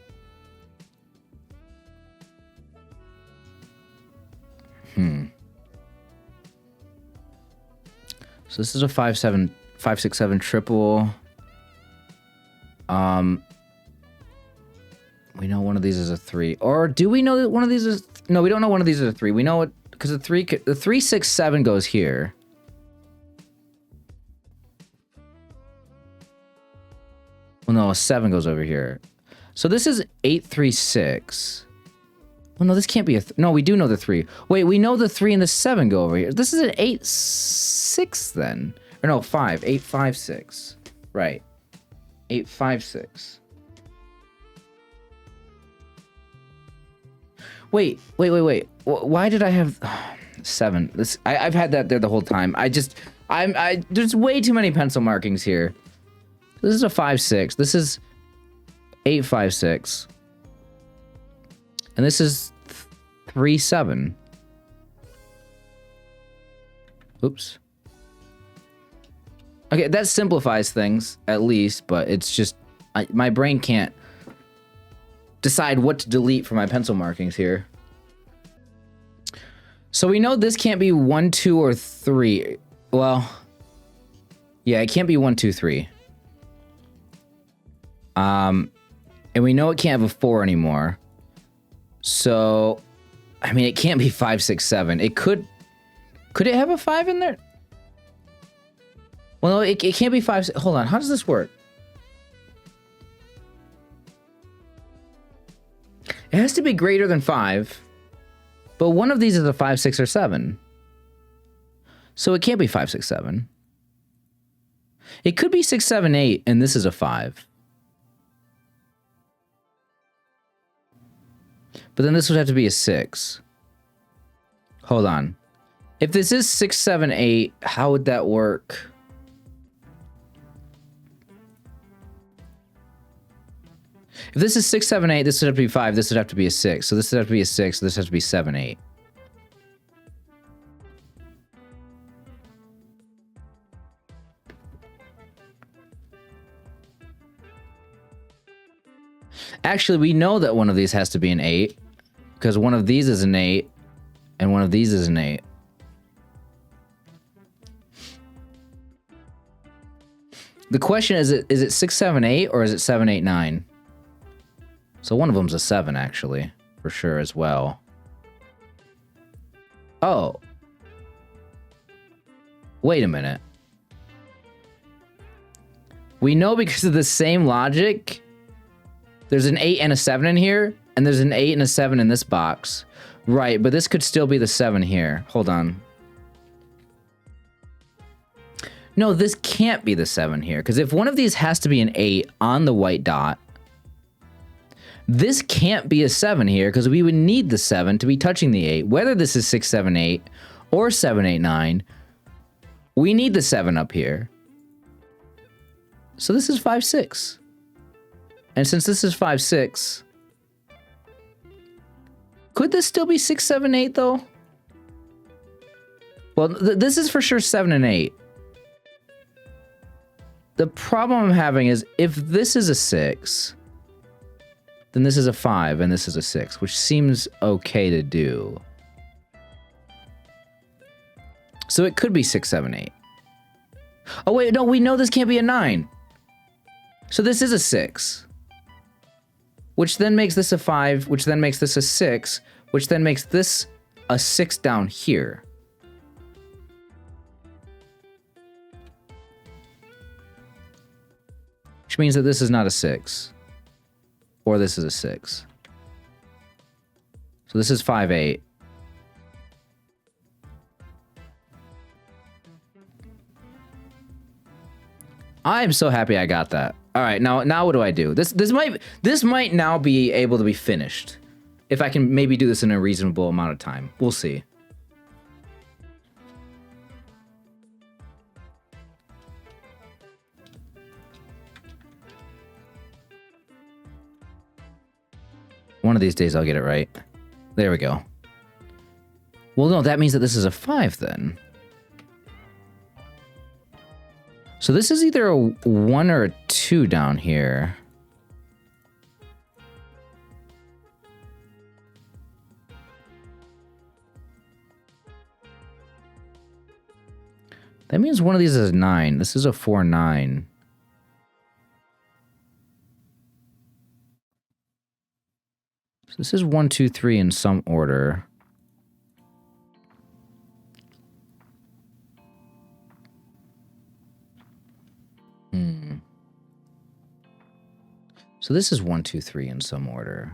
So this is a 5, 7, 5, 6, 7 triple. We know one of these is a 3. Or do we know that one of these is... No, we don't know one of these is a 3. We know it because the 3, 6, 7 goes here. Well, no, a 7 goes over here. So this is 8, 3, 6. Well, no, this can't be a... No, we do know the 3. Wait, we know the 3 and the 7 go over here. This is an 8, 6 then. Or no, 5. 8, 5, 6. Right. 8, 5, 6. Wait. Why did I have 7? This I've had that there the whole time. There's way too many pencil markings here. This is a 5, 6. This is 8, 5, 6. And this is 3, 7. Oops. Okay, that simplifies things, at least, but it's just... my brain can't decide what to delete for my pencil markings here. So we know this can't be 1, 2, or 3. Well, yeah, it can't be 1, 2, 3. And we know it can't have a 4 anymore. So, I mean, it can't be 5, 6, 7. It could it have a 5 in there? Well, no, it can't be 5. Hold on, how does this work? It has to be greater than 5, but one of these is a 5, 6, or 7. So it can't be 5, 6, 7. It could be 6, 7, 8, and this is a 5. But then this would have to be a 6. Hold on. If this is 6, 7, 8, how would that work? If this is 6, 7, 8, this would have to be 5. This would have to be a 6. So this would have to be a 6. This has to be 7, 8. Actually, we know that one of these has to be an 8. Because one of these is an 8. And one of these is an 8. The question is it 6, 7, 8 or is it 7, 8, 9? So one of them's a 7, actually, for sure as well. Oh. Wait a minute. We know because of the same logic, there's an 8 and a 7 in here, and there's an 8 and a 7 in this box. Right, but this could still be the 7 here. Hold on. No, this can't be the 7 here, because if one of these has to be an 8 on the white dot, this can't be a 7 here, because we would need the 7 to be touching the 8. Whether this is 6, 7, 8 or 7, 8, 9, we need the 7 up here. So this is 5, 6. And since this is 5, 6, could this still be 6, 7, 8 though? Well, this is for sure 7 and 8. The problem I'm having is if this is a 6, then this is a 5 and this is a 6, which seems okay to do. So it could be 6, 7, 8. Oh wait, no, we know this can't be a 9. So this is a 6. Which then makes this a 5, which then makes this a 6, which then makes this a 6 down here. Which means that this is not a 6. or this is a 6. So this is 5-8. I am so happy I got that. All right, now what do I do? This might now be able to be finished. If I can maybe do this in a reasonable amount of time. We'll see. One of these days I'll get it right. There we go. Well, no, that means that this is a 5 then. So this is either a 1 or a 2 down here. That means one of these is a 9. This is a 4-9. So this is 1, 2, 3 in some order. So this is 1, 2, 3 in some order.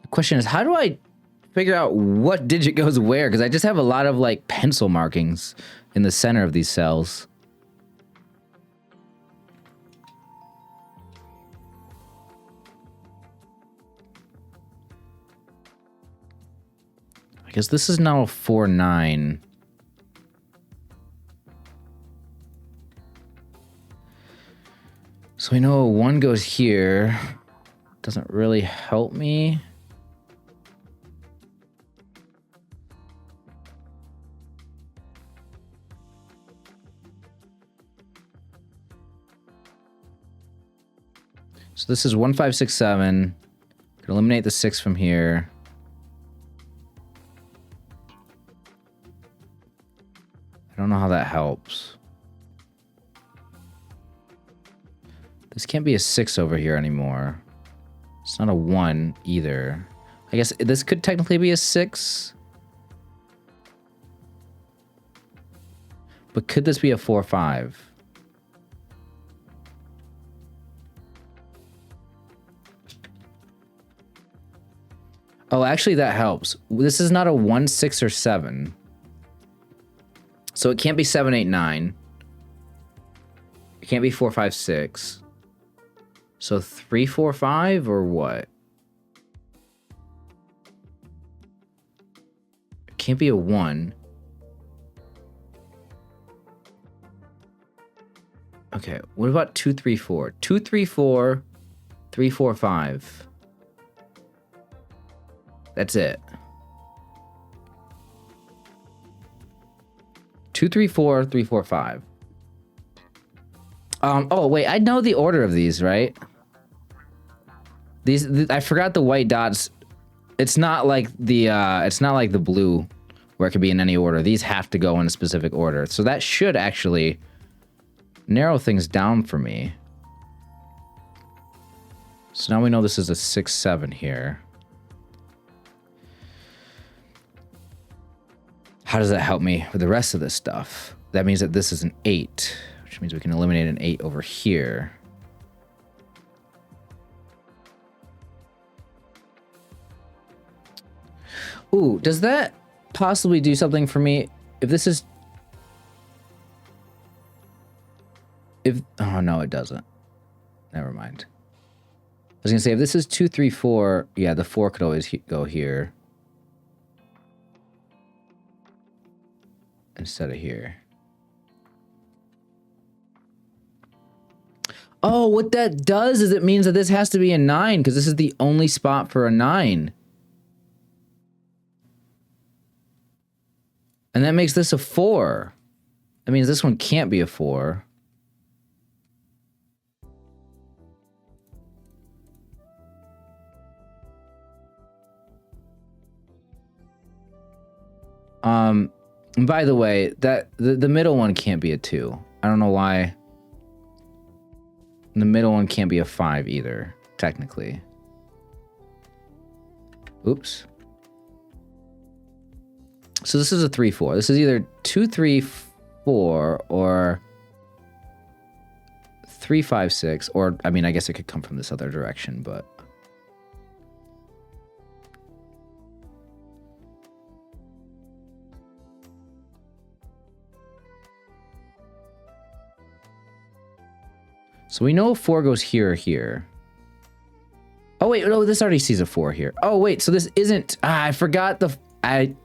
The question is, how do I figure out what digit goes where? Because I just have a lot of like pencil markings in the center of these cells. I guess this is now a 4-9. So we know a 1 goes here. Doesn't really help me. So this is 1, 5, 6, 7. Could eliminate the 6 from here. I don't know how that helps. This can't be a 6 over here anymore. It's not a 1 either. I guess this could technically be a 6. But could this be a 4, 5? Oh, actually that helps. This is not a 1, 6, or 7. So it can't be 7, 8, 9. It can't be 4, 5, 6. So 3, 4, 5 or what? It can't be a 1. Okay, what about 2, 3, 4? 2, 3, 4, 3, 4, 5. That's it. 2, 3, 4, 3, 4, 5. Oh wait, I know the order of these, right? I forgot the white dots. It's not like the blue where it could be in any order. These have to go in a specific order. So that should actually narrow things down for me. So now we know this is a 6, 7 here. How does that help me with the rest of this stuff? That means that this is an 8, which means we can eliminate an 8 over here. Ooh, does that possibly do something for me? If this is... Oh, no, it doesn't. Never mind. I was going to say, if this is 2, 3, 4, yeah, the 4 could always go here. Instead of here. Oh, what that does is it means that this has to be a 9 because this is the only spot for a 9. And that makes this a 4. That means this one can't be a 4. And by the way, that the middle one can't be a 2. I don't know why. The middle one can't be a 5 either, technically. Oops. So this is a 3-4. This is either 2-3-4 or 3-5-6, or I mean, I guess it could come from this other direction, but so we know 4 goes here or here. Oh wait, no, this already sees a 4 here. Oh wait, so this isn't. I forgot the.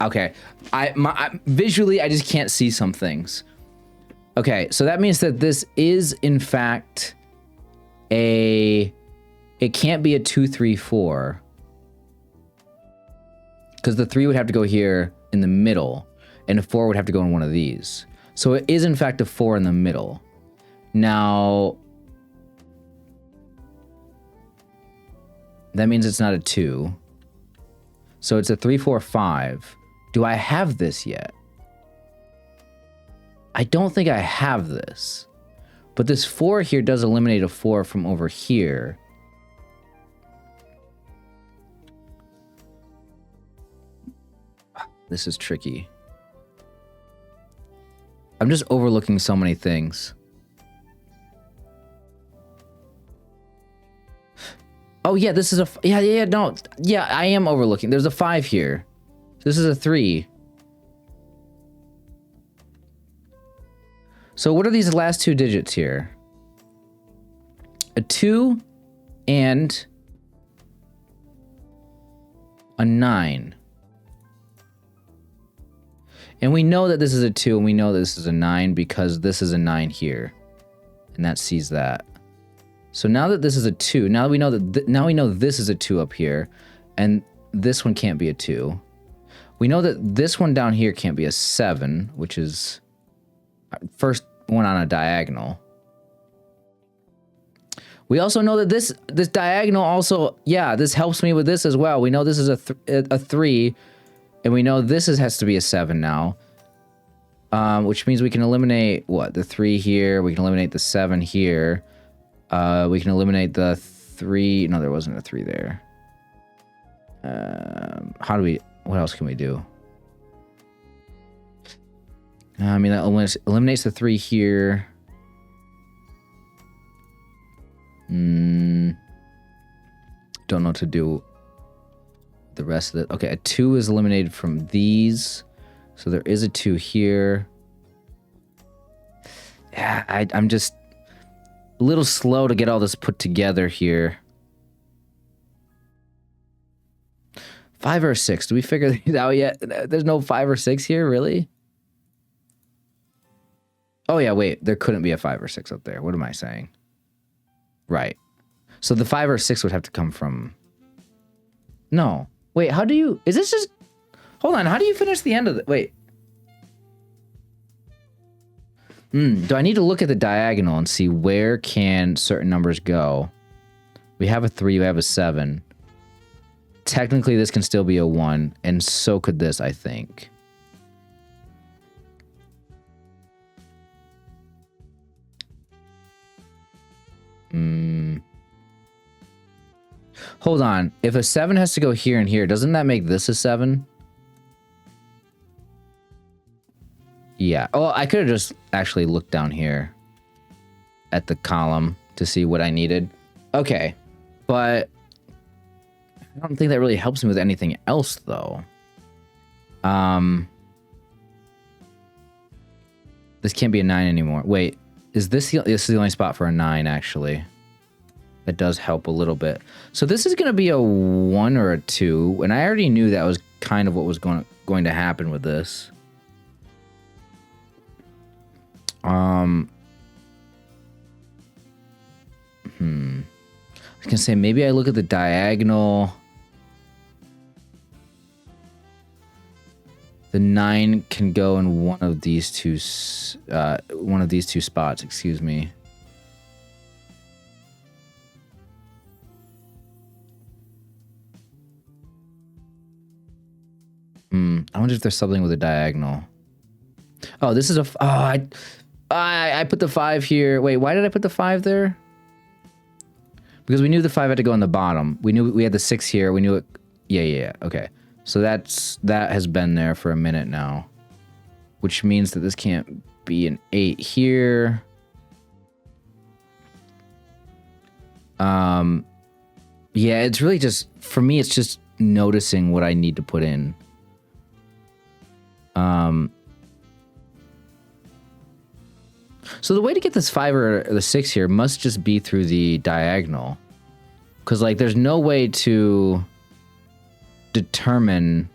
Okay. Visually, I just can't see some things. Okay, so that means that this is in fact a. It can't be a 2-3-4 because the 3 would have to go here in the middle, and a 4 would have to go in one of these. So it is in fact a 4 in the middle. Now. That means it's not a 2. So it's a 3-4-5. Do I have this yet? I don't think I have this. But this 4 here does eliminate a 4 from over here. This is tricky. I'm just overlooking so many things. Oh yeah, this is a yeah, I am overlooking. There's a 5 here. This is a 3. So what are these last 2 digits here? A 2 and a 9. And we know that this is a 2 and we know that this is a 9 because this is a 9 here. And that sees that. So now that this is a 2, now we know that now we know this is a 2 up here, and this one can't be a 2. We know that this one down here can't be a 7, which is first one on a diagonal. We also know that this diagonal also, yeah, this helps me with this as well. We know this is a 3, and we know this has to be a 7 now, which means we can eliminate what, the 3 here. We can eliminate the 7 here. We can eliminate the 3. No, there wasn't a 3 there. What else can we do? I mean, that eliminates the 3 here. Don't know what to do the rest of it. Okay, a 2 is eliminated from these. So there is a 2 here. Yeah, I'm just a little slow to get all this put together here. 5 or 6. Do we figure these out yet? There's no 5 or 6 here, really? Oh yeah, wait. There couldn't be a 5 or 6 up there. What am I saying? Right. So the 5 or 6 would have to come from... No. Wait, how do you... Is this just... Hold on. How do you finish the end of it? Wait. Do I need to look at the diagonal and see where can certain numbers go? We have a 3, we have a 7. Technically, this can still be a 1, and so could this, I think. Hold on. If a 7 has to go here and here, doesn't that make this a 7? Yeah. Oh, I could have just actually looked down here at the column to see what I needed. Okay. But I don't think that really helps me with anything else, though. This can't be a 9 anymore. Wait, is this is the only spot for a 9, actually. That does help a little bit. So this is going to be a 1 or a 2, and I already knew that was kind of what was going to happen with this. I was gonna say maybe I look at the diagonal. The 9 can go in one of these two spots. Excuse me. I wonder if there's something with a diagonal. Oh, this is a. Oh, I put the 5 here. Wait, why did I put the 5 there? Because we knew the 5 had to go on the bottom. We knew we had the 6 here. We knew it. Yeah. Okay. So that has been there for a minute now, which means that this can't be an 8 here. Yeah, it's really just, for me, it's just noticing what I need to put in. So the way to get this 5 or the 6 here must just be through the diagonal. Because, like, there's no way to determine...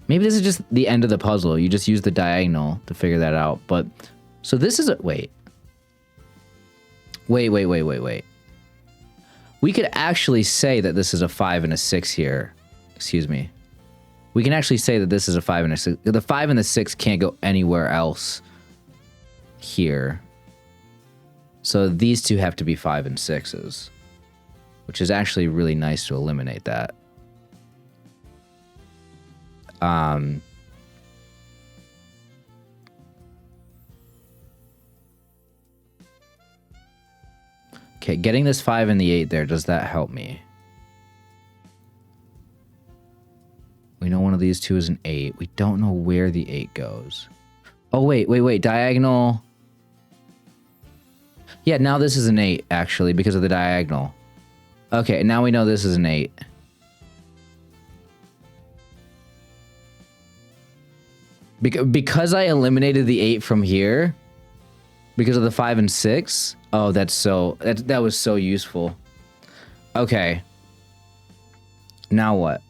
Maybe this is just the end of the puzzle. You just use the diagonal to figure that out. But, so this is a... Wait. We could actually say that this is a 5 and a 6 here. Excuse me. We can actually say that this is a 5 and a 6. The 5 and the 6 can't go anywhere else here. So these two have to be 5 and 6s, which is actually really nice to eliminate that. Okay, getting this 5 and the 8 there, does that help me? We know one of these two is an 8. We don't know where the 8 goes. Oh, wait. Diagonal. Yeah, now this is an 8, actually, because of the diagonal. Okay, now we know this is an 8. Because I eliminated the 8 from here, because of the 5 and 6. Oh, that was so useful. Okay. Now what?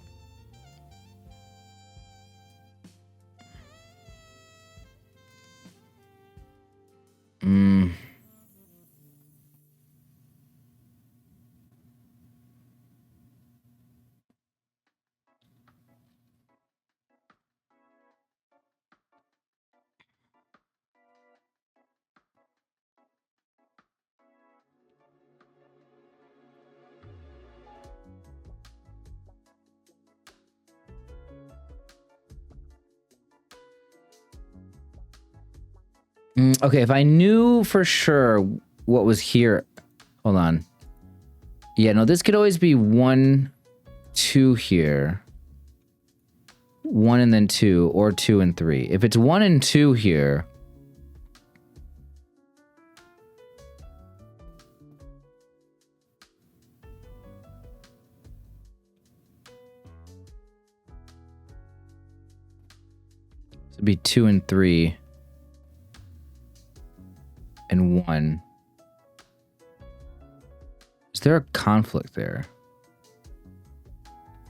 Okay, if I knew for sure what was here... Hold on. Yeah, no, this could always be 1, 2 here. 1 and then 2, or 2 and 3. If it's 1 and 2 here... It'd be 2 and 3. And 1. Is there a conflict there?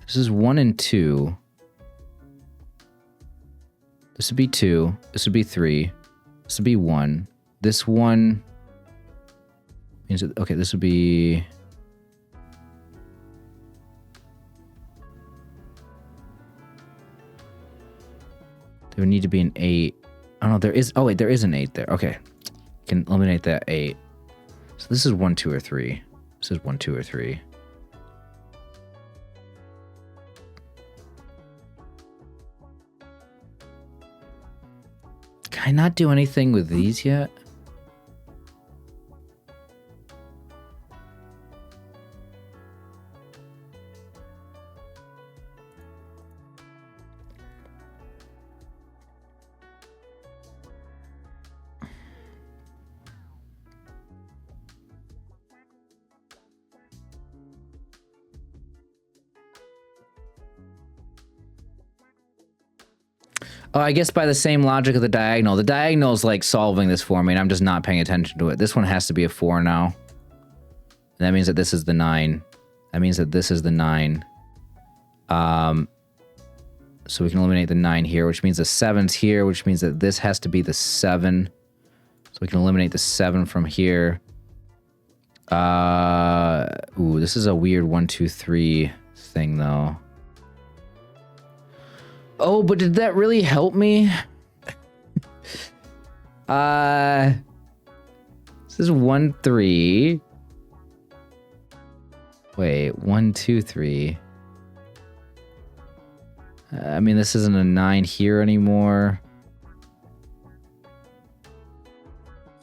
This is 1 and 2. This would be 2. This would be 3. This would be 1. This 1 means that, okay, this would be... There would need to be an 8. Oh no, there is... Oh wait, there is an 8 there. Okay. Can eliminate that 8. So this is 1, 2, or 3. This is 1, 2, or 3. Can I not do anything with these yet? Oh, I guess by the same logic of the diagonal. The diagonal is like solving this for me, and I'm just not paying attention to it. This one has to be a 4 now. And that means that this is the 9. That means that this is the 9. So we can eliminate the 9 here, which means the 7's here, which means that this has to be the 7. So we can eliminate the 7 from here. Ooh, this is a weird 1, 2, 3 thing, though. Oh, but did that really help me? This is 1, 3. Wait, 1, 2, 3. I mean, this isn't a 9 here anymore.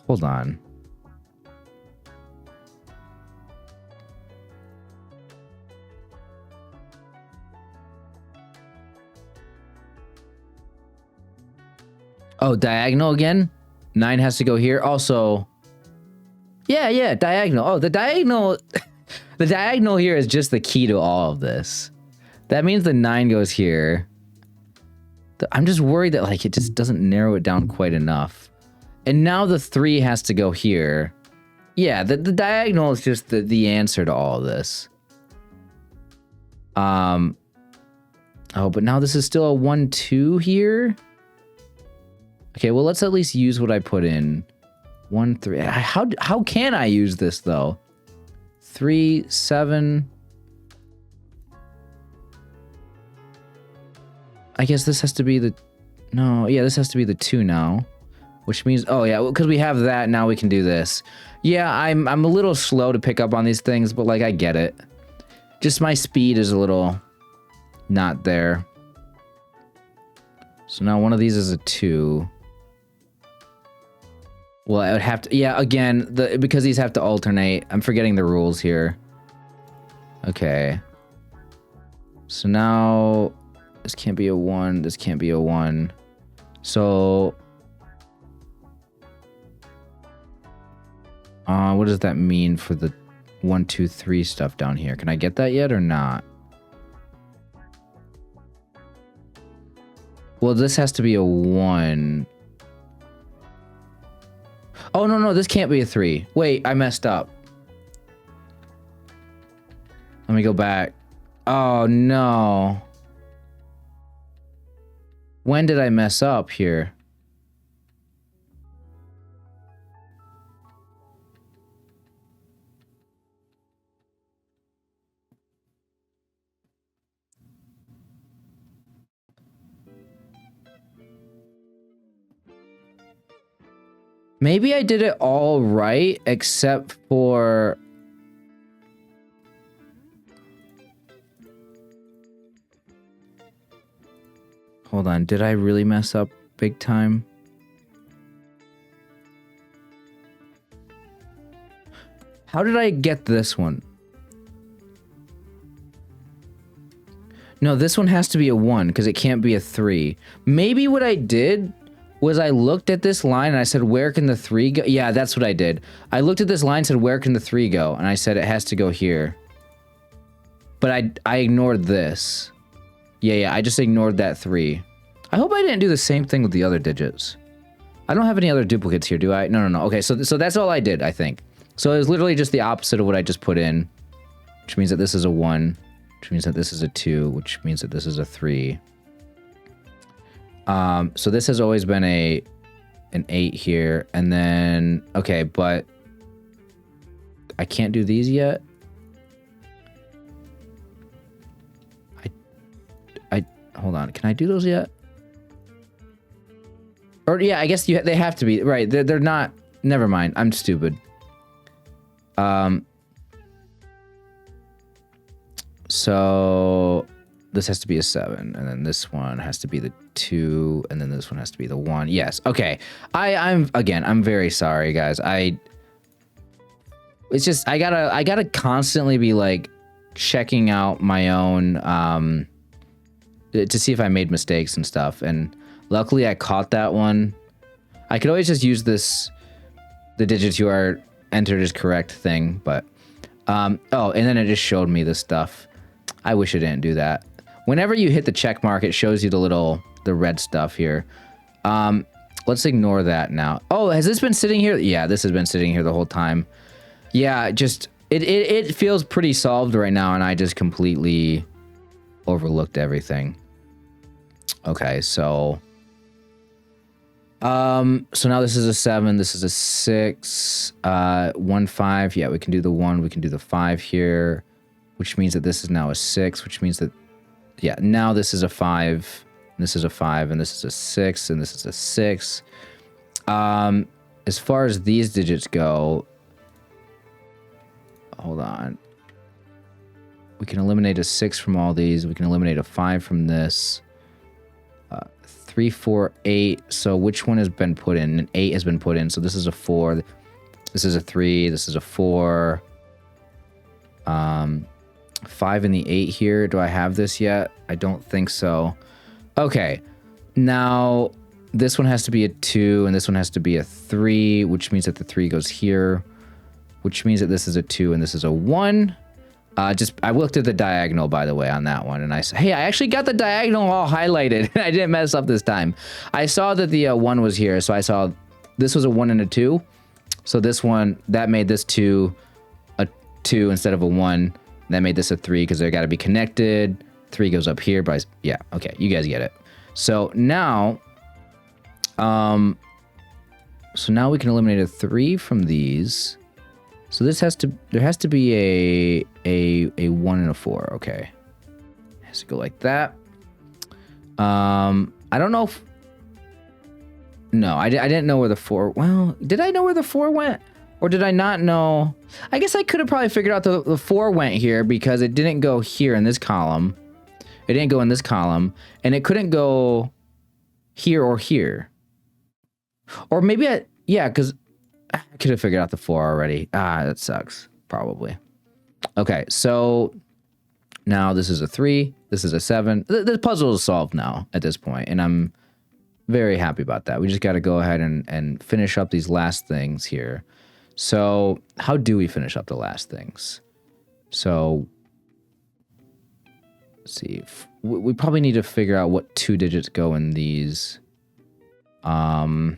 Hold on. Oh, diagonal again? 9 has to go here. Also, yeah, diagonal. Oh, the diagonal, the diagonal here is just the key to all of this. That means the 9 goes here. I'm just worried that like it just doesn't narrow it down quite enough. And now the 3 has to go here. Yeah, the diagonal is just the answer to all of this. Oh, but now this is still a 1, 2 here. Okay, well, let's at least use what I put in. 1, 3. How can I use this, though? 3, 7. I guess this has to be the... No, yeah, this has to be the 2 now. Which means... Oh, yeah, because we have that, now we can do this. Yeah, I'm a little slow to pick up on these things, but, like, I get it. Just my speed is a little not there. So now one of these is a 2. Well, I would have to... Yeah, again, because these have to alternate. I'm forgetting the rules here. Okay. So now... This can't be a 1. This can't be a 1. So... what does that mean for the 1, 2, 3 stuff down here? Can I get that yet or not? Well, this has to be a 1. Oh, no, this can't be a 3. Wait, I messed up. Let me go back. Oh, no. When did I mess up here? Maybe I did it all right, except for... Hold on, did I really mess up big time? How did I get this one? No, this one has to be a 1, because it can't be a 3. Maybe what I did... was I looked at this line and I said, where can the 3 go? Yeah, that's what I did. I looked at this line and said, where can the 3 go? And I said, it has to go here. But I ignored this. Yeah, I just ignored that 3. I hope I didn't do the same thing with the other digits. I don't have any other duplicates here, do I? No. Okay, so that's all I did, I think. So it was literally just the opposite of what I just put in. Which means that this is a 1. Which means that this is a 2. Which means that this is a 3. So this has always been an 8 here, and then, okay, but I can't do these yet. Hold on, can I do those yet? Or yeah, I guess they have to be, right, they're not, never mind, I'm stupid. So this has to be a 7, and then this one has to be the 2, and then this one has to be the 1. Yes, okay. I'm very sorry, guys. It's just I gotta constantly be like checking out my own to see if I made mistakes and stuff. And luckily I caught that one. I could always just use the digits you are entered as correct thing, but oh, and then it just showed me this stuff. I wish it didn't do that. Whenever you hit the check mark, it shows you the red stuff here. Let's ignore that now. Oh, has this been sitting here? Yeah, this has been sitting here the whole time. Yeah, just it feels pretty solved right now, and I just completely overlooked everything. Okay, so now this is a 7, this is a 6, 1, 5. Yeah, we can do the 1, we can do the 5 here, which means that this is now a 6, which means that, yeah, now this is a 5, this is a 5, and this is a 6, and this is a 6. As far as these digits go, hold on. We can eliminate a 6 from all these. We can eliminate a 5 from this. 3 3, 4, 8. So which one has been put in? An 8 has been put in. So this is a 4. This is a 3. This is a 4. 5 and the 8 here. Do I have this yet? I don't think so. Okay. Now, this one has to be a 2, and this one has to be a 3, which means that the 3 goes here, which means that this is a 2, and this is a 1. I looked at the diagonal, by the way, on that one, and I said, hey, I actually got the diagonal all highlighted. I didn't mess up this time. I saw that the 1 was here, so I saw this was a 1 and a 2. So this one, that made this 2 a 2 instead of a 1. That made this a 3 because they got to be connected. 3 goes up here, but yeah, okay, you guys get it. So now, we can eliminate a 3 from these. So this there has to be a 1 and a 4. Okay, it has to go like that. I don't know if, no, I didn't know where the 4. Well, did I know where the 4 went? Or did I not know? I guess I could have probably figured out the 4 went here because it didn't go here in this column. It didn't go in this column. And it couldn't go here or here. Or maybe because I could have figured out the 4 already. That sucks. Probably. Okay, so now this is a 3. This is a 7. The puzzle is solved now at this point, and I'm very happy about that. We just got to go ahead and finish up these last things here. So how do we finish up the last things? So let's see. We probably need to figure out what 2 digits go in these. So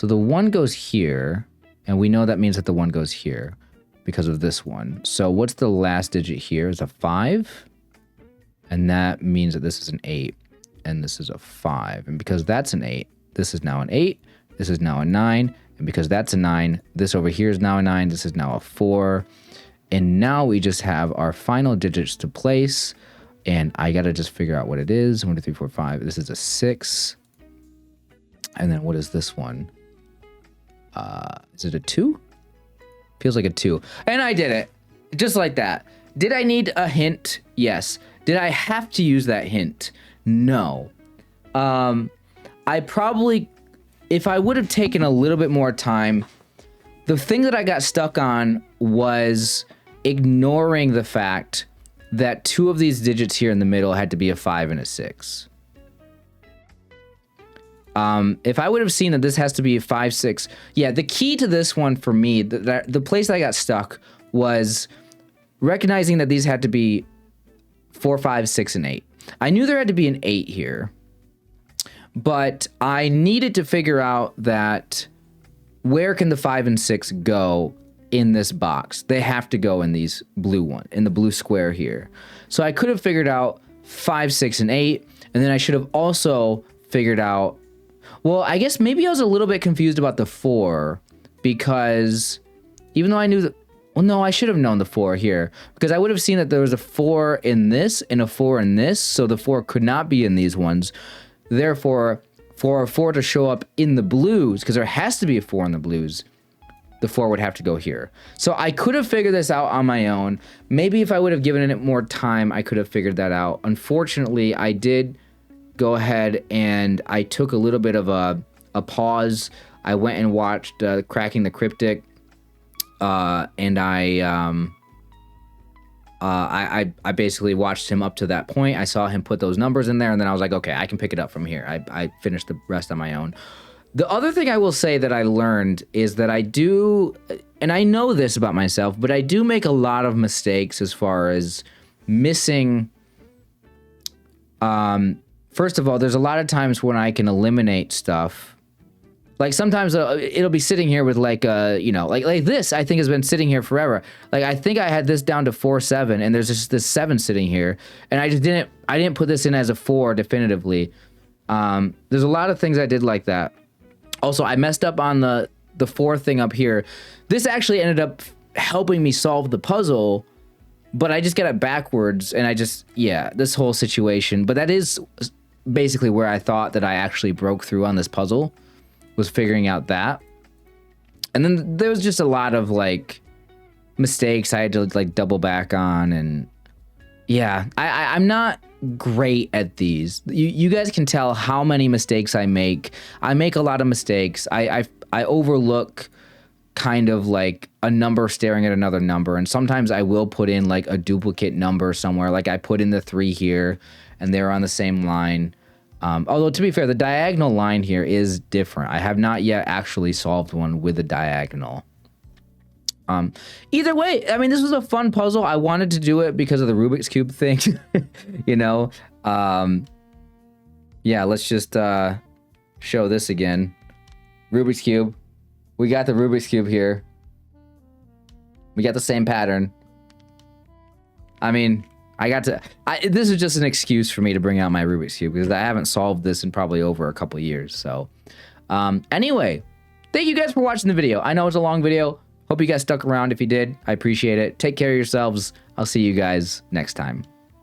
the 1 goes here, and we know that means that the 1 goes here because of this one. So what's the last digit here? Is a 5, and that means that this is an 8, and this is a 5. And because that's an 8, this is now an 8. This is now a 9. And because that's a 9, this over here is now a 9. This is now a 4. And now we just have our final digits to place. And I got to just figure out what it is. 1, 2, 3, 4, 5. This is a 6. And then what is this one? Is it a 2? Feels like a 2. And I did it. Just like that. Did I need a hint? Yes. Did I have to use that hint? No. I probably... If I would have taken a little bit more time, the thing that I got stuck on was ignoring the fact that 2 of these digits here in the middle had to be a 5 and a 6. If I would have seen that this has to be a 5, 6, yeah, the key to this one for me, the place that I got stuck was recognizing that these had to be 4, 5, 6, and 8. I knew there had to be an 8 here. But I needed to figure out that where can the 5 and 6 go in this box? They have to go in these in the blue square here. So I could have figured out 5, 6, and 8, and then I should have also figured out, well, I guess maybe I was a little bit confused about the 4 because even though I knew that, well, no, I should have known the 4 here because I would have seen that there was a 4 in this and a 4 in this, so the 4 could not be in these ones. Therefore, for a 4 to show up in the blues, because there has to be a 4 in the blues, the 4 would have to go here. So I could have figured this out on my own. Maybe if I would have given it more time, I could have figured that out. Unfortunately, I did go ahead and I took a little bit of a pause. I went and watched Cracking the Cryptic, and I basically watched him up to that point. I saw him put those numbers in there, and then I was like, okay, I can pick it up from here. I finished the rest on my own. The other thing I will say that I learned is that I do, and I know this about myself, but I do make a lot of mistakes as far as missing. First of all, there's a lot of times when I can eliminate stuff. Like sometimes it'll be sitting here with like like this. I think has been sitting here forever. Like I think I had this down to 4, 7, and there's just this 7 sitting here, and I didn't put this in as a 4 definitively. There's a lot of things I did like that. Also, I messed up on the 4 thing up here. This actually ended up helping me solve the puzzle, but I just got it backwards, and this whole situation. But that is basically where I thought that I actually broke through on this puzzle. Was figuring out that. And then there was just a lot of like mistakes I had to like double back on, and yeah, I'm not great at these. You guys can tell how many mistakes I make. I make a lot of mistakes. I overlook kind of like a number staring at another number, and sometimes I will put in like a duplicate number somewhere. Like I put in the 3 here, and they're on the same line. Although to be fair, the diagonal line here is different. I have not yet actually solved one with a diagonal. Either way, I mean, this was a fun puzzle. I wanted to do it because of the Rubik's Cube thing, you know? Yeah, let's just show this again. Rubik's Cube. We got the Rubik's Cube here. We got the same pattern. I mean, this is just an excuse for me to bring out my Rubik's Cube because I haven't solved this in probably over a couple years. So, anyway, thank you guys for watching the video. I know it's a long video. Hope you guys stuck around. If you did, I appreciate it. Take care of yourselves. I'll see you guys next time.